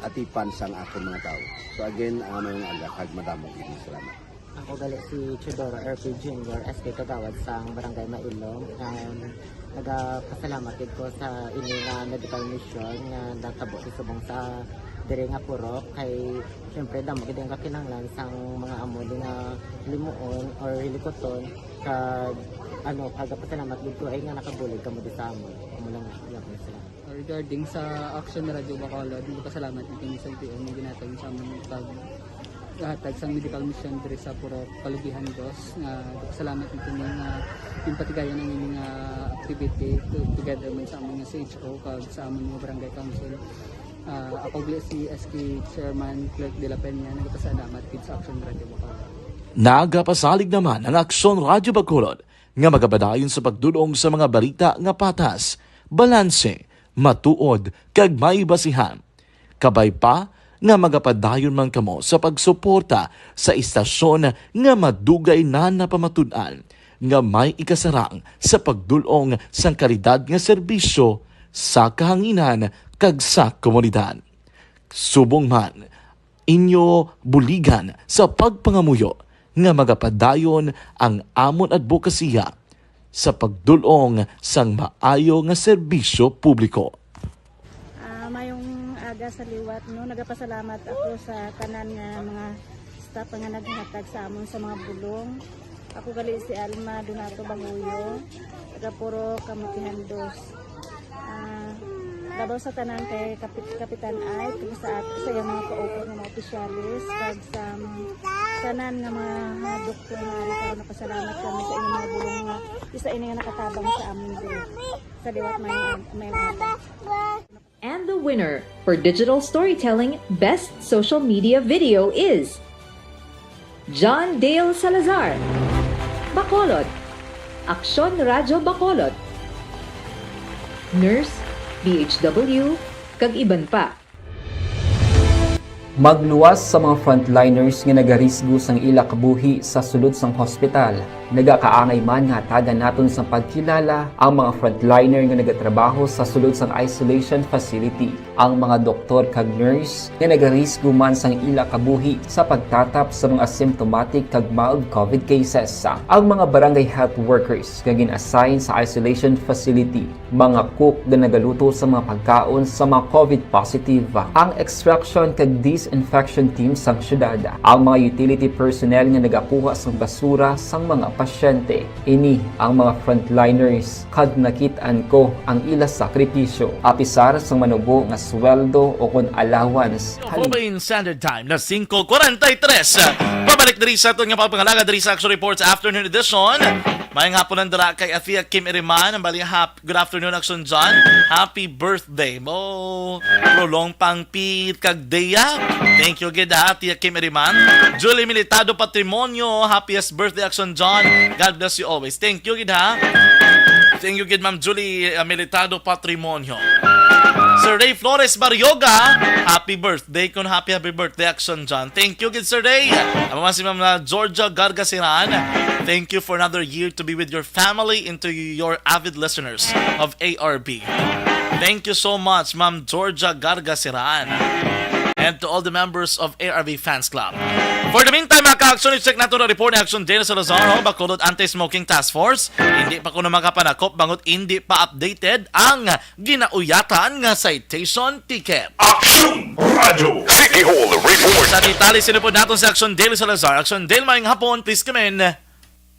atipan sang akong mga tao. So again, mayong aga kag madamo salamat. Ako gali si Chidoro RP Jr. SK Kagawad sa Barangay Mailong. Nagapasalamat din ko sa ini nga medical mission nga natabo si subong sa diri nga Purok kay syempre damo gid ang kakinahanglan sang mga amo nga limuon or hilikoton kag kagapasalamat gid ko ay nga nakabulig kamo di sa amo. Amo lang gyapon sila. Regarding sa Action Radio Bacolod, pasalamat din sa LTO nga ginatag sa among hatag sa medical mission diri sa Purok Kalubihan Dos nga salamat nito nga impatigayan ang ining activity together man sa among CHO kag sa among mga barangay council. Ako si SK Chairman Clerk de la Peña nagpasalamat kid sa Action Radio Bacolod. Nagapasalig naman ang Aksyon Radio Bacolod nga magabadayon sa pagdulong sa mga balita nga patas, balanse, matuod, kag may basihan. Kabay pa nga magapadayon man kamo sa pagsuporta sa istasyon nga madugay na napamatud-an nga may ikasarang sa pagdulong sang kalidad nga serbisyo sa kahanginan kag sa komunidad. Subong man inyo buligan sa pagpangamuyo nga magapadayon ang amon advokasya sa pagdulong sang maayo nga serbisyo publiko. Mayong aga sa liwat, no, nagapasalamat ako sa tanan nga mga staff nga naghatag sa amon sa mga bulong. Ako gali si Alma Donato Banguyo, taga Puro Kamutihan Dos. Labaw sa tanan kay Kapitan Ay, sa iyang mga kaupo ng mga opisyalis, kag sa tanan nga mga doktor nga karon napasalamat kami sa inyong mga bulong nga isa ini nga nakatabang sa amin diri. Sa liwat may aga. And the winner for Digital Storytelling Best Social Media Video is John Dale Salazar, Bacolod, Aksyon Radio Bacolod, Nurse, BHW, kag iban pa. Magluwas sa mga frontliners nga nagarisgo sang ila kabuhi sa sulod sang hospital. Nagakaangay man nga hatagan naton sa pagkilala ang mga frontliner nga nagatrabaho sa sulod sang isolation facility. Ang mga doktor kag nurse nga nagarisgo man sang ila kabuhi sa pagtatap sa mga asymptomatic kag mild COVID cases. Ang mga barangay health workers nga gin-assign sa isolation facility, mga cook nga nagaluto sa mga pagkaon sa mga COVID positive. Ang extraction kag disinfection team sang syudad, ang mga utility personnel nga nagakuha sang basura sang mga pasyente. Ini ang mga frontliners kad nakitaan ko ang ila sakripisyo apisar sang manubo nga sweldo o kon allowance. Philippine Standard Time na 5:43. Pabalik diri sa aton nga pagpangalaga diri sa Action Reports Afternoon Edition. May nga po nandara kay Afia Kim Iriman. Ang bali, good afternoon, Action John. Happy birthday mo. Prolong pang pit kag daya. Thank you, gid Tia Kim Iriman. Julie Militado Patrimonio. Happiest birthday, Action John. God bless you always. Thank you, gid Thank you, gid Ma'am Julie Militado Patrimonio. Sir Ray Flores Baryoga, happy birthday kun happy birthday Action John. Thank you, gid Sir Ray. Ama si Ma'am Georgia Gargasiran. Thank you for another year to be with your family and to your avid listeners of ARB. Thank you so much, Ma'am Georgia Gargasiran. And to all the members of ARB Fans Club. For the meantime, mga ka-action, i-check natin ang report ni Action Dana Salazar, Bacolod Anti-Smoking Task Force. Hindi pa kuno makapanakop, bangot hindi pa updated ang ginauyatan nga citation ticket. Action Radio City Hall Report. Sa detalye, sinupod natin si Action Dana Salazar. Action Dana, maying hapon, please come in.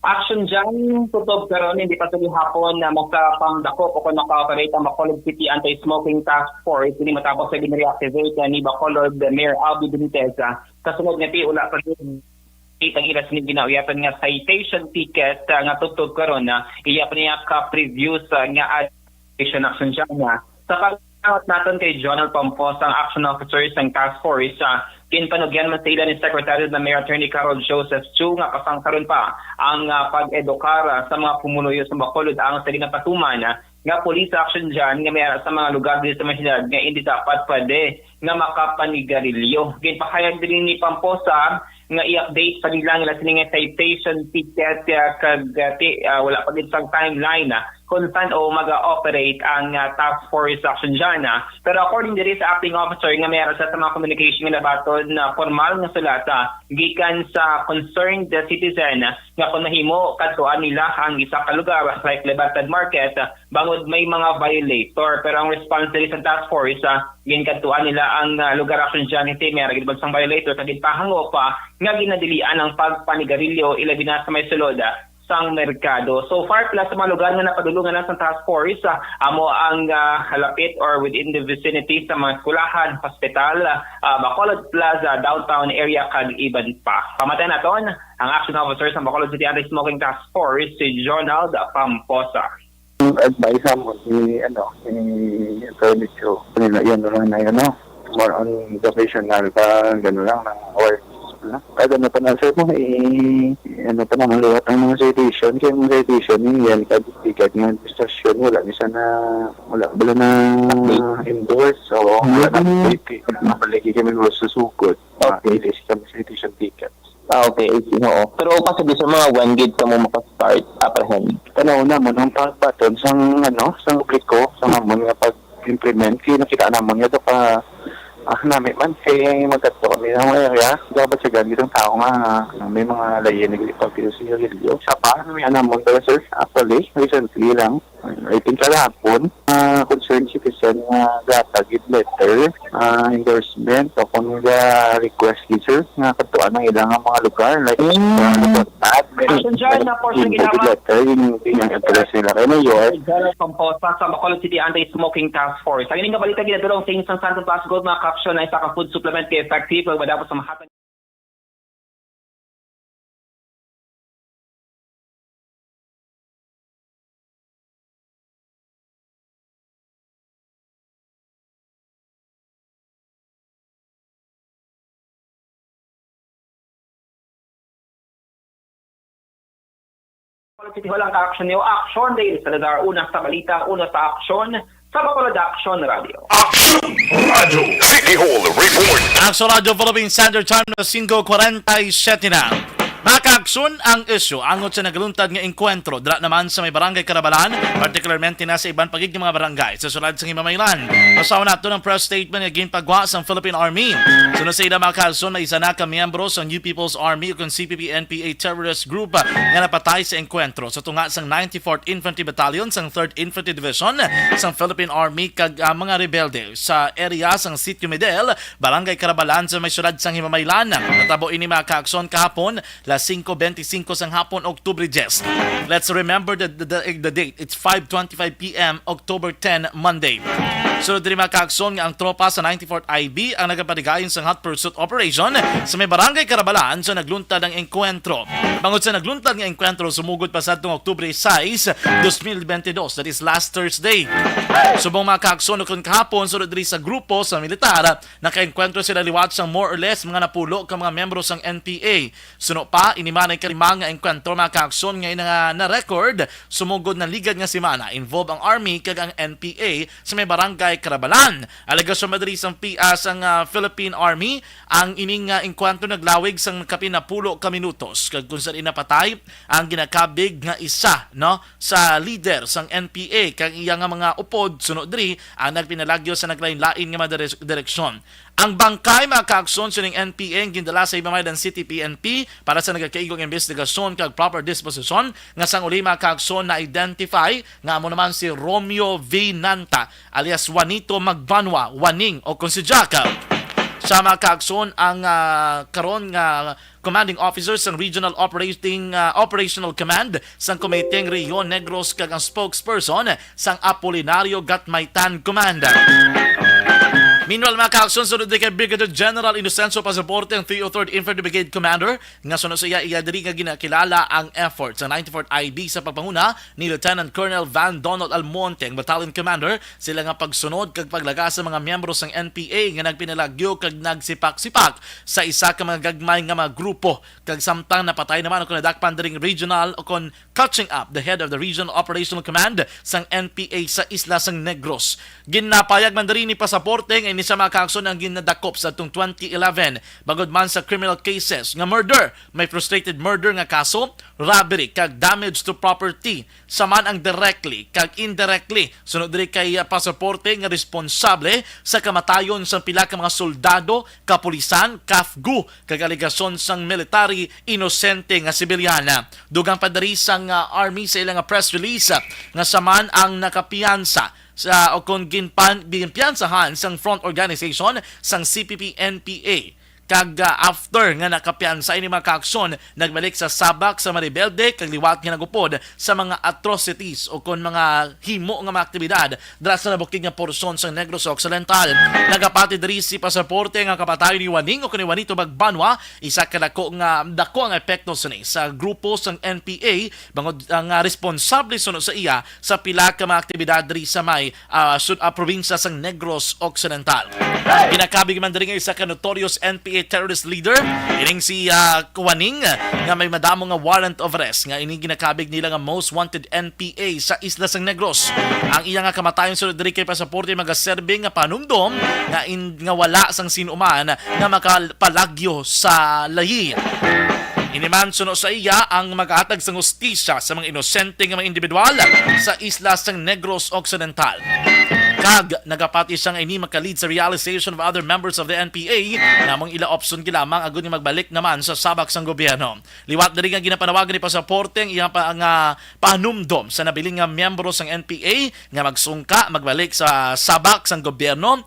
Action dyan, tutob karon hindi pa tuloy hapon na magkapangdakop o kung naka-operate ang Bacolod City Anti-Smoking Task Force. Hindi matapos sa gin-reactivate ni Bacolod Mayor Albi Benitez. Kasunod nga ula pa rin ang ilas ni ginauyatan nga citation ticket nga tutob karon na iya pa niya ka-preview sa nga action dyan nga. Sa pag-out natin kay Jonald Pampos, ang action officer ng task force, kinpanugyan man sa ila ni Secretary na Mayor Attorney Carol Joseph Chu nga pasangkaron pa ang pag-edukar sa mga pumunuyo sa Bacolod ang sa ginapatuman nga police action dyan nga may sa mga lugar dito sa masyadad nga hindi dapat pwede nga makapanigarilyo. Ginpahayag din ni Pamposa nga i-update pa nila nga sining citation ticket kag wala pa din sang timeline kung saan o mag-operate ang task force action dyan. Pero according diri sa acting officer nga meron sa mga communication nga nabaton na formal nga sulat gikan sa concerned citizen nga kung nahimo kadtuan nila ang isa ka lugar like Lebatad Market bangod may mga violator, pero ang response diri sa task force ginkadtuan nila ang lugar action dyan iti meron gid sang violator kag pahango pa nga ginadilian ang pagpanigarilyo ilabi na sa may sulod sang merkado. So far plus sa mga lugar nga napadulungan na sa task force, amo ang halapit or within the vicinity sa mga skulahan, hospital, Bacolod Plaza, downtown area kag iban pa. Pamatay naton ang action officer sa Bacolod City Anti-Smoking Task Force si Jonald Pamposa. Advice mo si Attorney Cho. Nila yan na more on vocational ka gano'n lang ng awareness. Kada na pa na sir mo, ano pa naman liwat ang mga citation. Kaya mga citation, yan, kadistikat ng administrasyon, wala na endorse. So, wala na mabalagi kami mo susukot. Ilis kami citation tickets. Okay, oo. Pero kasi sa mga when gid ka mo makastart apprehend. Tanaw na mo nung pagbaton sang publiko, sa amon nga pag-implement, kaya nakita naman nga pa namin man, kaya magkato kami ng mga area. Dapat sa ganit ang tao nga may mga layin na gilipagpilo sa Hilio. Sa pa, may anamon talaga sir, actually, recently lang, I think kalahapon, concerned citizen nga gatagid letter, endorsement, o kung request sir, nga katuan ng ilang mga lugar, like Lebatad, may letter, yung address nila kay Mayor. Pamposa sa Bacolod City Anti-Smoking Task Force. Ang ining kabalita ginadulong sa isang Santo Pass Gold mga kapsyon na isa ka food supplement kay effective pag madapos sa mahatan. City Hall ang ka-action niyo. Action Day sa Ladar. Una sa balita, una sa aksyon sa Bacolod Action Radio. Action Radio City Hall Report. Action Radio Philippine Standard Time na 5:47 na. Maka-aksyon ang isyu angot sa nagaluntad nga engkwentro dira naman sa may barangay Carabalan, particularmente na sa ibang pagig ng mga barangay sa sulad sa Himamaylan. Basaw nato ng press statement nga ginpagwa sa Philippine Army. Sunod sa ila maka-aksyon na isa na ka miyembro sa New People's Army o CPP-NPA terrorist group nga napatay sa engkwentro sa tunga sang 94th Infantry Battalion sang 3rd Infantry Division sang Philippine Army kag mga rebelde sa area sang Sitio Medel, barangay Carabalan sa may sulad sang Himamaylan. Natabo ini maka-aksyon kahapon 5:25 sang hapon, October 10. Let's remember the date. It's 5:25 p.m. October 10, Monday. So, diri maka-aksyon nga ang tropa sa 94th IB ang nagapadigayon sa hot pursuit operation sa may barangay Carabalan sa nagluntad ang engkwentro. Bangod sa nagluntad nga engkwentro, sumugod pa sa October 6, 2022. That is last Thursday. Subong maka-aksyon kung kahapon, sunod diri sa grupo sa militar, naka-engkwentro sila liwat sang more or less mga napulo ka mga membro sang NPA. Suno pa, inimanay kalimang nga engkwentro maka-aksyon nga na-record, sumugod na ligad nga simana. Involve ang Army kag ang NPA sa may barangay Carabalan. Alegasyon madiri sang PIA sang Philippine Army, ang ining engkwentro naglawig sang kapinapulo ka minutos. Kag kung saan inapatay ang ginakabig nga isa sa leader sang NPA kag iya nga mga upod sunod diri ang nagpinalagyo sa naglain-lain nga mga direksyon. Ang bangkay maka-aksyon sa ng NPA ang gindala sa Himamaylan City PNP para sa nagakaigong investigasyon kag proper disposition nga sang uli maka-aksyon na identify nga amo naman si Romeo V. Nanta alias Juanito Magbanwa Waning o kung si Jacob. Sa maka-aksyon ang karon nga commanding officers ng Regional Operational Command sang Kumiteng Rio Negros kag ang spokesperson sang Apolinario Gatmaytan Command. Meanwhile, maka-aksyon sunod kay Brigadier General Inocencio Pasaporte ang 303rd Infantry Brigade Commander nga sunod sa iya diri nga ginakilala ang effort sa 94th IB sa pagpanguna ni Lieutenant Colonel Van Donald Almonte, ang Battalion Commander, sila nga pagsunod kag paglaga sa mga miyembro sang NPA nga nagpinalagyo kag nagsipak-sipak sa isa ka mga gagmay nga mga grupo kag samtang napatay naman ang nadakpan diring regional o kon catching up the head of the Regional Operational Command sang NPA sa isla sang Negros. Ginapayag man diri ni Pasaporte nga ini sa mga kaakson ang ginadakop sa itong 2011 bagod man sa criminal cases nga murder, may frustrated murder nga kaso, robbery kag damage to property, saman ang directly kag indirectly sunod diri kay pasaporte nga responsable sa kamatayon sa pila ka mga soldado, kapulisan, kafgu kag aligasyon sang military inosente nga sibilyana. Dugang pa diri sang army sa ilang press release nga saman ang nakapiyansa sa o kung ginpiyansahan sang front organization sang CPP-NPA. Kag after nga nakapiyansa ini mga kaakson, nagbalik sa sabak sa maribelde kag liwat nga nagupod sa mga atrocities o kon mga himo nga mga aktibidad dala sa nabukid nga porsyon sa Negros Occidental. Nagapati diri si pasaporte nga kapatayon ni Waning o kani Juanito Magbanwa, isa ka dako ang epekto sa grupo sang NPA bangod ang responsable sunod sa iya sa pila ka mga aktibidad diri sa may probinsya sang Negros Occidental. Pinakabig man diri nga isa ka notorious NPA terrorist leader, ining si Kuwaning nga may madamo nga warrant of arrest nga ini ginakabig nila nga most wanted NPA sa Isla sang Negros. Ang iya nga kamatayon sunod diri kay pasaporte magaserbe nga panumdom nga wala sang sinuman nga makapalagyo sa layi. Iniman sunod sa iya ang mag-atag sang hustisya sa mga inosente nga mga individual sa Isla sang Negros Occidental. Kag nagapati siyang ini makalid sa realization of other members of the NPA namang ila option lamang agud ni magbalik naman sa sabak sang gobyerno. Liwat diri nga ginapanawagan ni pasaporte ang iya panumdom sa nabiling nga miyembro sang NPA nga magsungka magbalik sa sabak sang gobyerno,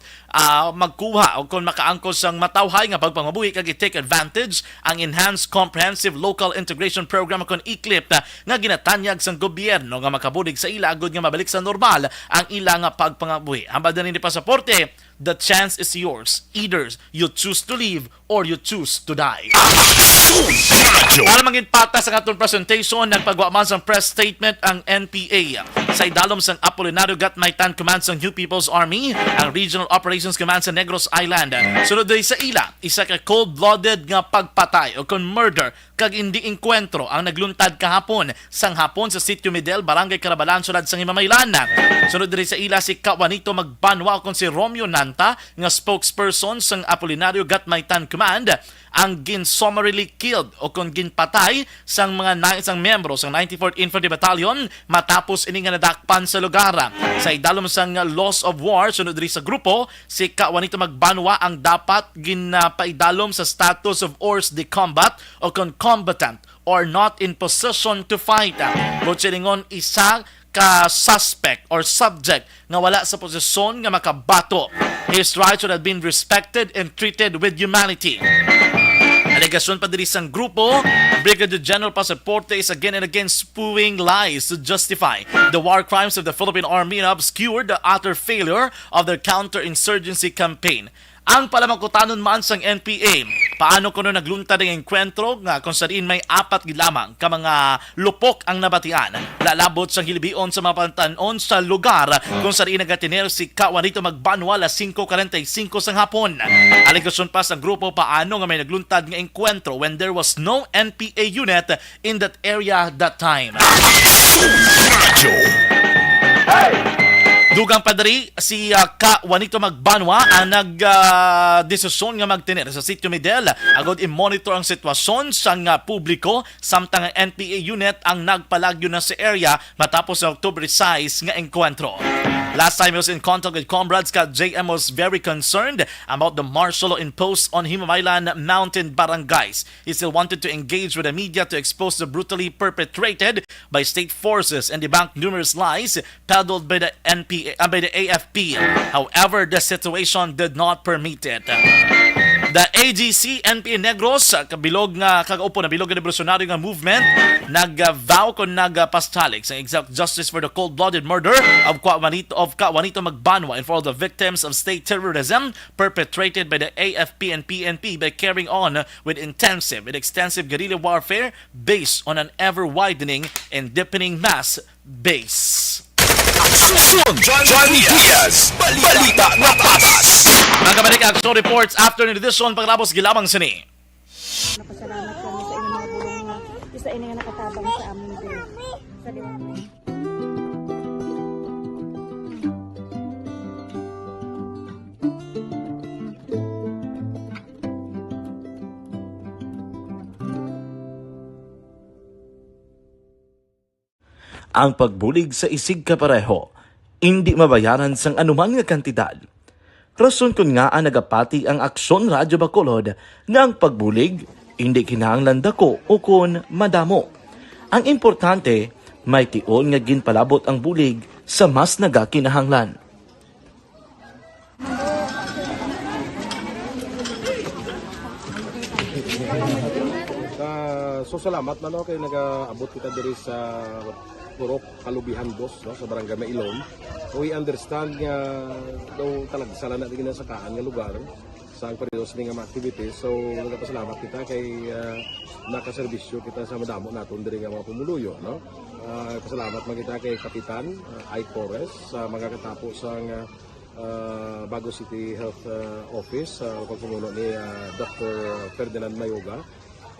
magkuha o kung makaangkos sang matawhay nga pagpangabuhi kag i-take advantage ang Enhanced Comprehensive Local Integration Program kon ICLIP nga ginatanyag sang gobyerno nga makabulig sa ila agud nga mabalik sa normal ang ila nga pagpangabuhi. Hambal din ni pasaporte, the chance is yours. Either you choose to live or you choose to die. Para mangin patas ang atong presentation, nagpagawa man sang press statement ang NPA. Sa idalom sang Apolinario Gatmaytan Command sang New People's Army, ang Regional Operations Command sa Negros Island. Sunod diri sa ila, isa ka cold-blooded nga pagpatay o kon murder kag hindi enkwentro ang nagluntad kahapon sang hapon sa Sitio Medel, Barangay Carabalan, sulad sang Himamaylan. Sunod diri sa ila si Juanito Magbanwa o kon si Romeo Nanta nga spokesperson sang Apolinario Gatmaytan Command ang summarily killed o kung ginpatay sang mga isang miyembro sang 94th Infantry Battalion matapos ini nga nadakpan sa lugar. Sa idalom sang loss of war sunod diri sa grupo, si Juanito Magbanwa ang dapat ginapaidalom sa status of hors de combat o kung combatant or not in position to fight. Butchilingon isa ka suspect or subject nga wala sa posisyon nga makabato. His rights should have been respected and treated with humanity. Alegasyon pa diri sang grupo, Brigadier General Pasaporte is again and again spewing lies to justify the war crimes of the Philippine Army and obscure the utter failure of their counterinsurgency campaign. Ang palamangkutanon man sang NPA, paano kuno nagluntad ang enkwentro nga kung saan may 4 lamang ka mga lupok ang nabatian. Lalabot sang hilibion sa mga pantanon sa lugar kung saan nagatiner si Juanito Magbanwa alas 5:45 sang hapon. Alegasyon pa sa grupo paano nga may nagluntad nga enkwentro when there was no NPA unit in that area that time. Dugang padari si Juanito Magbanwa ang nagdesisyon nga magtener sa Sitio Medel agod i-monitor ang sitwasyon sang publiko samtang ang NPA unit ang nagpalagyo na sa area matapos sa October 6 nga enkwentro. Last time he was in contact with comrades, JM was very concerned about the martial law imposed on Himamaylan mountain barangays. He still wanted to engage with the media to expose the brutally perpetrated by state forces and debunk numerous lies peddled by the AFP. However, the situation did not permit it. The AGC NPA Negros kabilog nga kagaupo na bilog nga revolutionary nga movement nag-vow kon nagpastalik sa exact justice for the cold-blooded murder of Juanito Magbanwa and for all the victims of state terrorism perpetrated by the AFP and PNP by carrying on with intensive and extensive guerrilla warfare based on an ever-widening and deepening mass base. Susun John Diaz, balita na patas. Magkabalik ang Action Reports afternoon edition paglabos gilabang sini. Napasalamat kami sa inyong mga bulong na isa inyong nakatabang sa amin din. Sa liwanag. ang pagbulig sa isig kapareho, hindi mabayaran sang anuman nga kantidad. Rason kun nga ang nagapati ang Aksyon Radyo Bacolod nga ang pagbulig hindi kinahanglan dako o kun madamo. Ang importante, may tion nga ginpalabot ang bulig sa mas nagakinahanglan. So salamat man kay nagaabot kita diri sa Purok Kalubihan Boss, no, sa Barangay Mailom. We understand nga daw talaga sala na din sa kaan nga lugar sa periodos ni nga mga activities. So nagapasalamat kita kay nakaserbisyo kita sa madamo naton diri nga mga pumuluyo, no. Pasalamat man kita kay Kapitan I. Torres sa mga katapo sa Bago City Health Office sa pagpumuno ni Dr. Ferdinand Mayoga.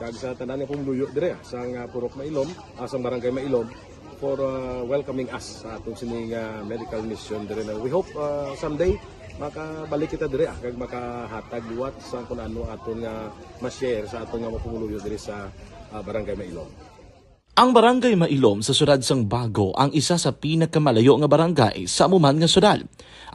Kag sa tanan nga pumuluyo dire sa Purok Mailom, sa Barangay Mailom for welcoming us sa atong sining medical mission dire. We hope someday makabalik kita dire kag makahatag liwat sa kun ano aton nga ma-share sa aton nga pumuluyo dire sa Barangay Mailom. Ang Barangay Mailom sa syudad sang Bago ang isa sa pinakamalayo nga barangay sa amuman nga syudad.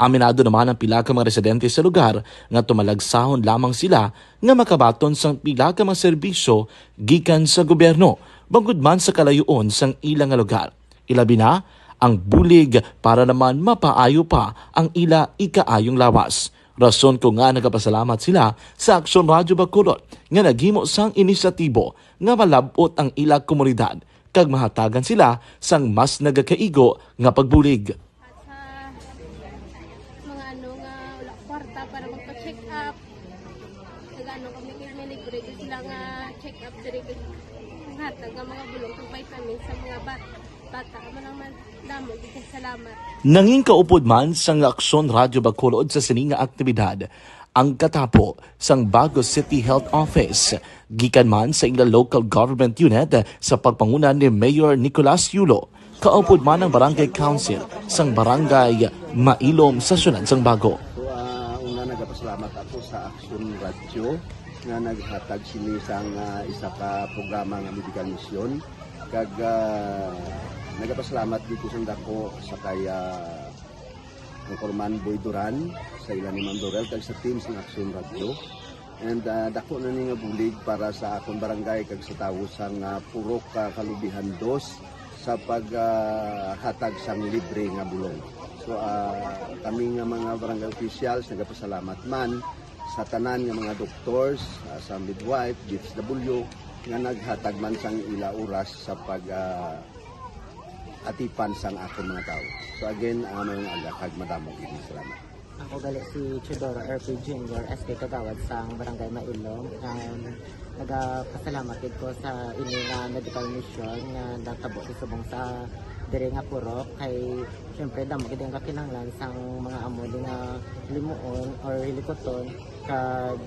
Aminado naman ang pila ka mga residente sa lugar nga tumalagsahon lamang sila nga makabaton sang pila ka mga serbisyo gikan sa gobyerno bangod man sa kalayoon sang ilang nga lugar. Ilabi na ang bulig para naman mapaayo pa ang ila ikaayong lawas. Rason ko nga nagapasalamat sila sa Aksyon Radyo Bacolod nga naghimo sang inisyatibo nga malabot ang ila komunidad kag mahatagan sila sang mas nagakaigo nga pagbulig. Mga nga wala kwarta para magpa-check up. Nagano kami libre sila nga check up diri hatag nga mga bulong ng vitamin sa mga bata man naman damo di salamat. Nanging kaupod man sang Aksyon Radyo Bacolod sa sining nga aktibidad ang katapo sang Bago City Health Office gikan man sa ilang local government unit sa pagpanguna ni Mayor Nicolas Yulo. Kaupod man ang Barangay Council sang Barangay Mailom sa syudad sang Bago. So una nagapasalamat ako sa Aksyon Radyo nga naghatag sini sang isa ka programa nga medical mission kag nagapasalamat dito sa dako sa kaya ang Corman Boy Duran sa ilan ni Ma'am Dorel kag sa team sa Aksyon Radyo. And dako na ni nga bulig para sa akong barangay kag sa tawo sang Purok Kalubihan 2 sa paghatag sang libre nga bulong. So kami nga mga barangay officials nagapasalamat man sa tanan nga mga doctors, sa midwife, DSW nga naghatag man sang ila oras sa atipan sang akong mga tao. So again, mayong agakag madamo gid salamat. Ako gali si Chidoro RP Jr. SK Kagawad sa Barangay Mailom. Nagapasalamat ko sa ini nga medical mission nga natabo sa subong sa diri nga Purok kay syempre damo gid ang kakinahanglan sang mga amo nga limuon or hilikoton kag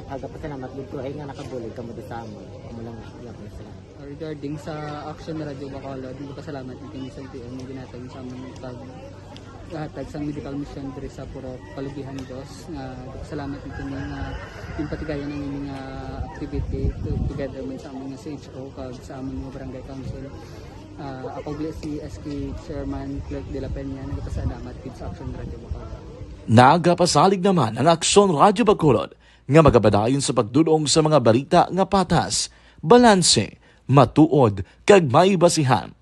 pagapasalamat gid ko ay nga nakabulig kamo sa amo. Amo lang gyapon sila. Regarding sa Aksyon Radyo Bacolod, pasalamat ni kini sa LTO nga ginatag sa among paghatag sa medical mission diri sa Purok Kalubihan 2 nga pasalamat ni kini nga impatigayon ang ini nga activity together man sa among CHO kag sa among mga barangay council. Ako si SK Chairman Clerk de la Peña nagapasalamat gid sa Aksyon Radyo Bacolod. Nagapasalig naman ang Aksyon Radyo Bacolod nga magabadayon sa pagdulong sa mga balita nga patas, balanse, matuod kag may basihan.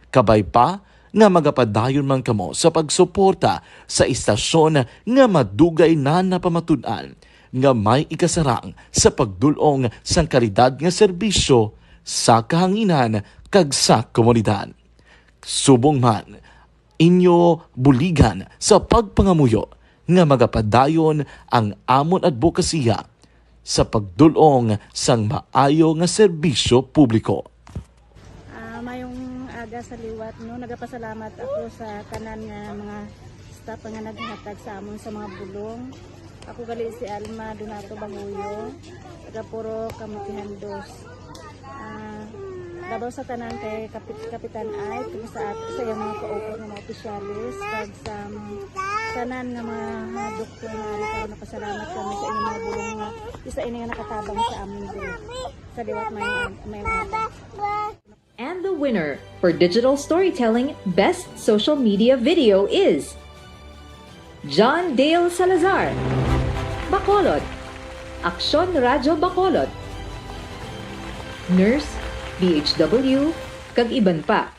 Kabay pa nga magapadayon man kamo sa pagsuporta sa istasyon nga madugay na napamatud-an nga may ikasarang sa pagdulong sang kalidad nga serbisyo sa kahanginan kag sa komunidad. Subong man inyo buligan sa pagpangamuyo nga magapadayon ang amon advokasya sa pagdulong sang maayo nga serbisyo publiko. Mayong aga sa liwat no, nagapasalamat ako sa tanan nga mga staff nga naghatag sa amon sa mga bulong. Ako gali si Alma Donato Banguyo, taga Purok Kamutihan 2. Labaw sa tanan kay Kapitan Ay, sa iyang mga kaupo ng mga opisyalis, kag sa tanan nga mga doktor nga karon napasalamat kami sa inyong mga bulong nga isa ini nga nakatabang sa amin diri. Sa liwat may And the winner for Digital Storytelling Best Social Media Video is John Dale Salazar, Bacolod, Aksyon Radyo Bacolod, Nurse, DHW, kag iban pa.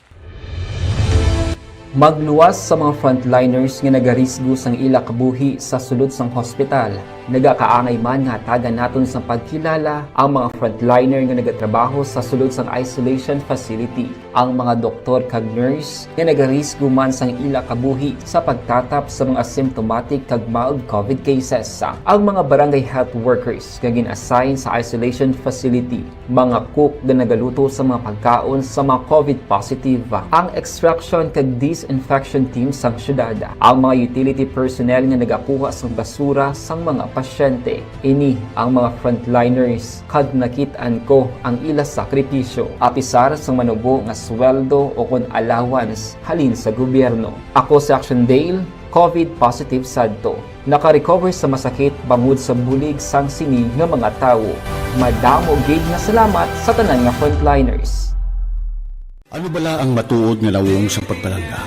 Magluwas sa mga frontliners nga nagarisgo sang ila kabuhi sa sulod sang hospital. Nagakaangay man nga tagan naton sa pagkilala ang mga frontliner nga nagatrabaho sa sulod sang isolation facility. Ang mga doktor kag nurse nga nagarisgo man sang ila kabuhi sa pagtatap sa mga symptomatic kag mild COVID cases. Ang mga barangay health workers nga gin-assign sa isolation facility, mga cook nga nagaluto sa mga pagkaon sa mga COVID positive, ang extraction kag disinfection team sang syudad, ang mga utility personnel nga nagakuha sang basura sang mga pasyente. Ini ang mga frontliners kad nakitaan ko ang ila sakripisyo apisar sang manubo nga sweldo o kun allowance halin sa gobyerno. Ako si Action Dale, COVID positive sadto. Naka-recover sa masakit bangod sa bulig sang sinig nga mga tawo. Madamo gid nga salamat sa tanan nga frontliners. Ano bala ang matuod nga lawong sa pagbalangga?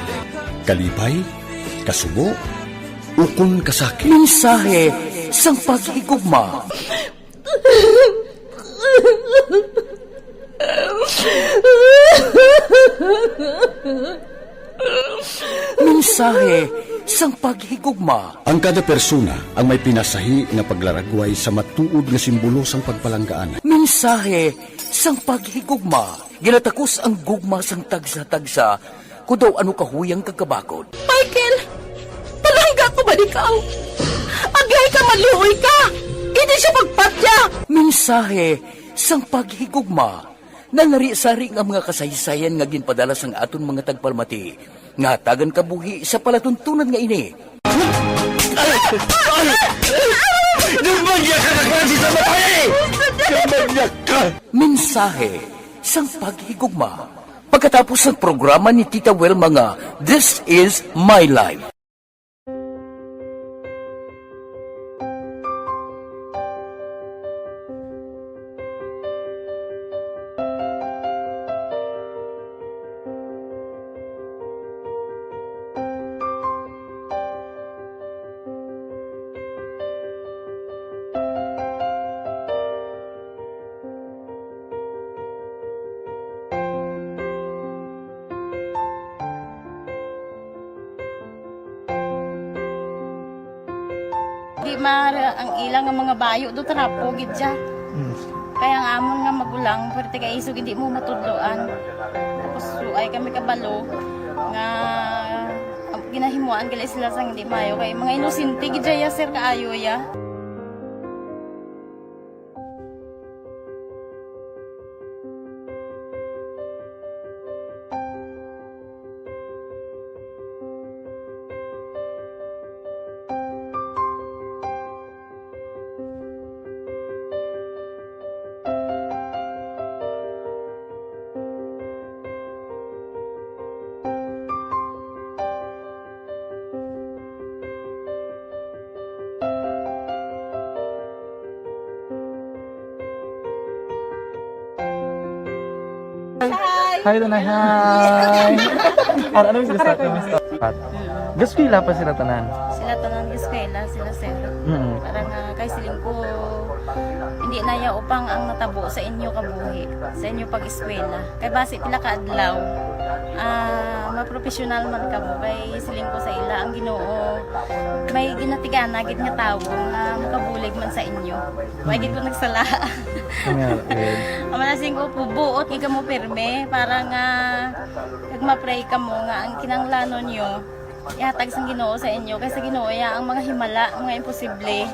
Kalipay? Kasubo? Ukon kasakit? Mensahe sang paghigugma. Mensahe sang paghigugma. Ang kada persona ang may pinasahi na paglaragway sa matuod nga simbolo sang pagpalanggaan. Mensahe sang paghigugma. Ginatakos ang gugma sang tagsa-tagsa kudaw ano kahuyang kagkabakod. Michael! Palangga ko ba ikaw? Agay ka, maluoy ka! Hindi siya pagpatya! Mensahe sang paghigugma. Nanari-sari ang mga kasaysayan nga ginpadala sang aton mga tagpalmati. Nga tagan kabuhi sa palatuntunan nga ini. Nagmagyak ka na sa matay! Nagmagyak ka! Mensahe sang paghigugma. Pagkatapos ng programa ni Tita Welma nga, This is My Life. Di mara ang ilang nga mga bayo do trapo gid siya. Kaya nga amon nga magulang pwerte kay isog hindi mo matudloan. Tapos ay kami kabalo nga ginahimuan gali sila sang hindi mayo kay mga inosente gid ya sir kaayo ya. Hi, Tanay. Hi. Ano yung gusto natin? Gusto ko pa sila tanan. Sila tanan eskwela, sila sir. Parang kay siling ko hindi na ya upang ang natabo sa inyo kabuhi, sa inyo pag-eskwela. Kay base pila ka adlaw. Maprofessional man ka mo kay siling ko sa ila ang Ginoo. May ginatigana gid nga tawo nga makabulig man sa inyo. Way gid ko nagsala. Amanasing ko po buot nga mo pirme para nga kag ma-pray ka mo nga ang kinanglanon niyo ihatag sang Ginoo sa inyo kay sa Ginoo ya ang mga himala, mga imposible.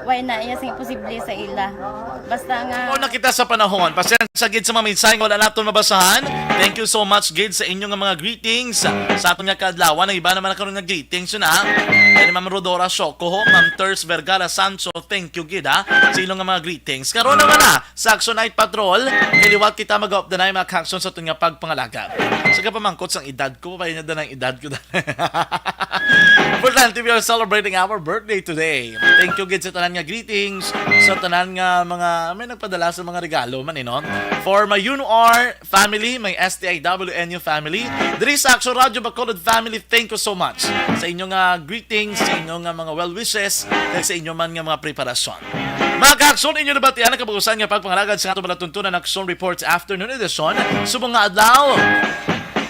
Way na iya sing imposible sa ila. Basta nga o nakita sa panahon, pasensya gid sa mga mensahe wala naton mabasahan. Thank you so much, Gid, sa inyong mga greetings. Sa atong nga kaadlawan, iba naman na karon nga greetings yun ha. Yan Ma'am Rodora Shoko, Ma'am Ters Vergara Sancho, thank you, Gid ha. Sa inyong mga greetings. Karon naman na, sa Action Night Patrol, niliwat kita mag-up the night mga kakson sa itong nga pagpangalaga. Sa kapamangkot sang edad ko, pa yun na ang edad ko. Importante, we are celebrating our birthday today. Thank you, Gid, sa tanan nga greetings, sa tanan nga mga, may nagpadala sa mga regalo man, no? For my UNR family, my STIWNU family, there is Action Radio Bacolod family, thank you so much sa inyong greetings, sa inyong mga well wishes, at sa inyong man nga mga preparasyon. Mga ka-aksyon, inyo na ba tiyan ang kabagusan nga pagpangalagad sa ato malatuntunan Action Reports Afternoon Edition, subong nga adlaw,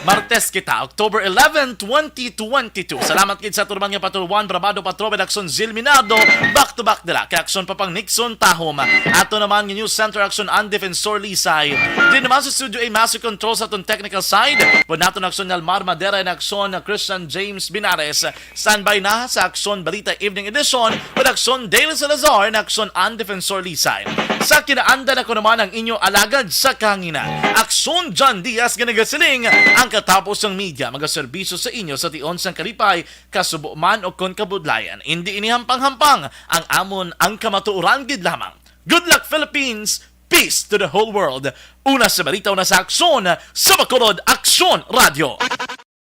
Martes kita, October 11, 2022. Salamat kid sa turban nga patulwan, Bravado Patrobed Action Zilminado, back-to-back dala, kay Action Papang Nixon Tahom. Ato naman ng News Center Action and Defensor Lisay. Din naman sa Studio A Master Control sa atong technical side. Pwede nato na Action Almar Madera na Action Christian James Binares. Standby na sa Action Balita Evening Edition with Action Dale Salazar na Action and Defensor Lisay. Sa kinaanda na ko naman ang inyo alagad sa kangina. Action John Diaz ganagasiling ang katapos ng media magaserbisyo sa inyo sa tion sang kalipay, kasubo man o kon kabudlayan. Hindi inihampang-hampang ang amon ang kamatuoran gid lamang. Good luck Philippines! Peace to the whole world! Una sa balita, una sa aksyon sa Bacolod Aksyon Radio!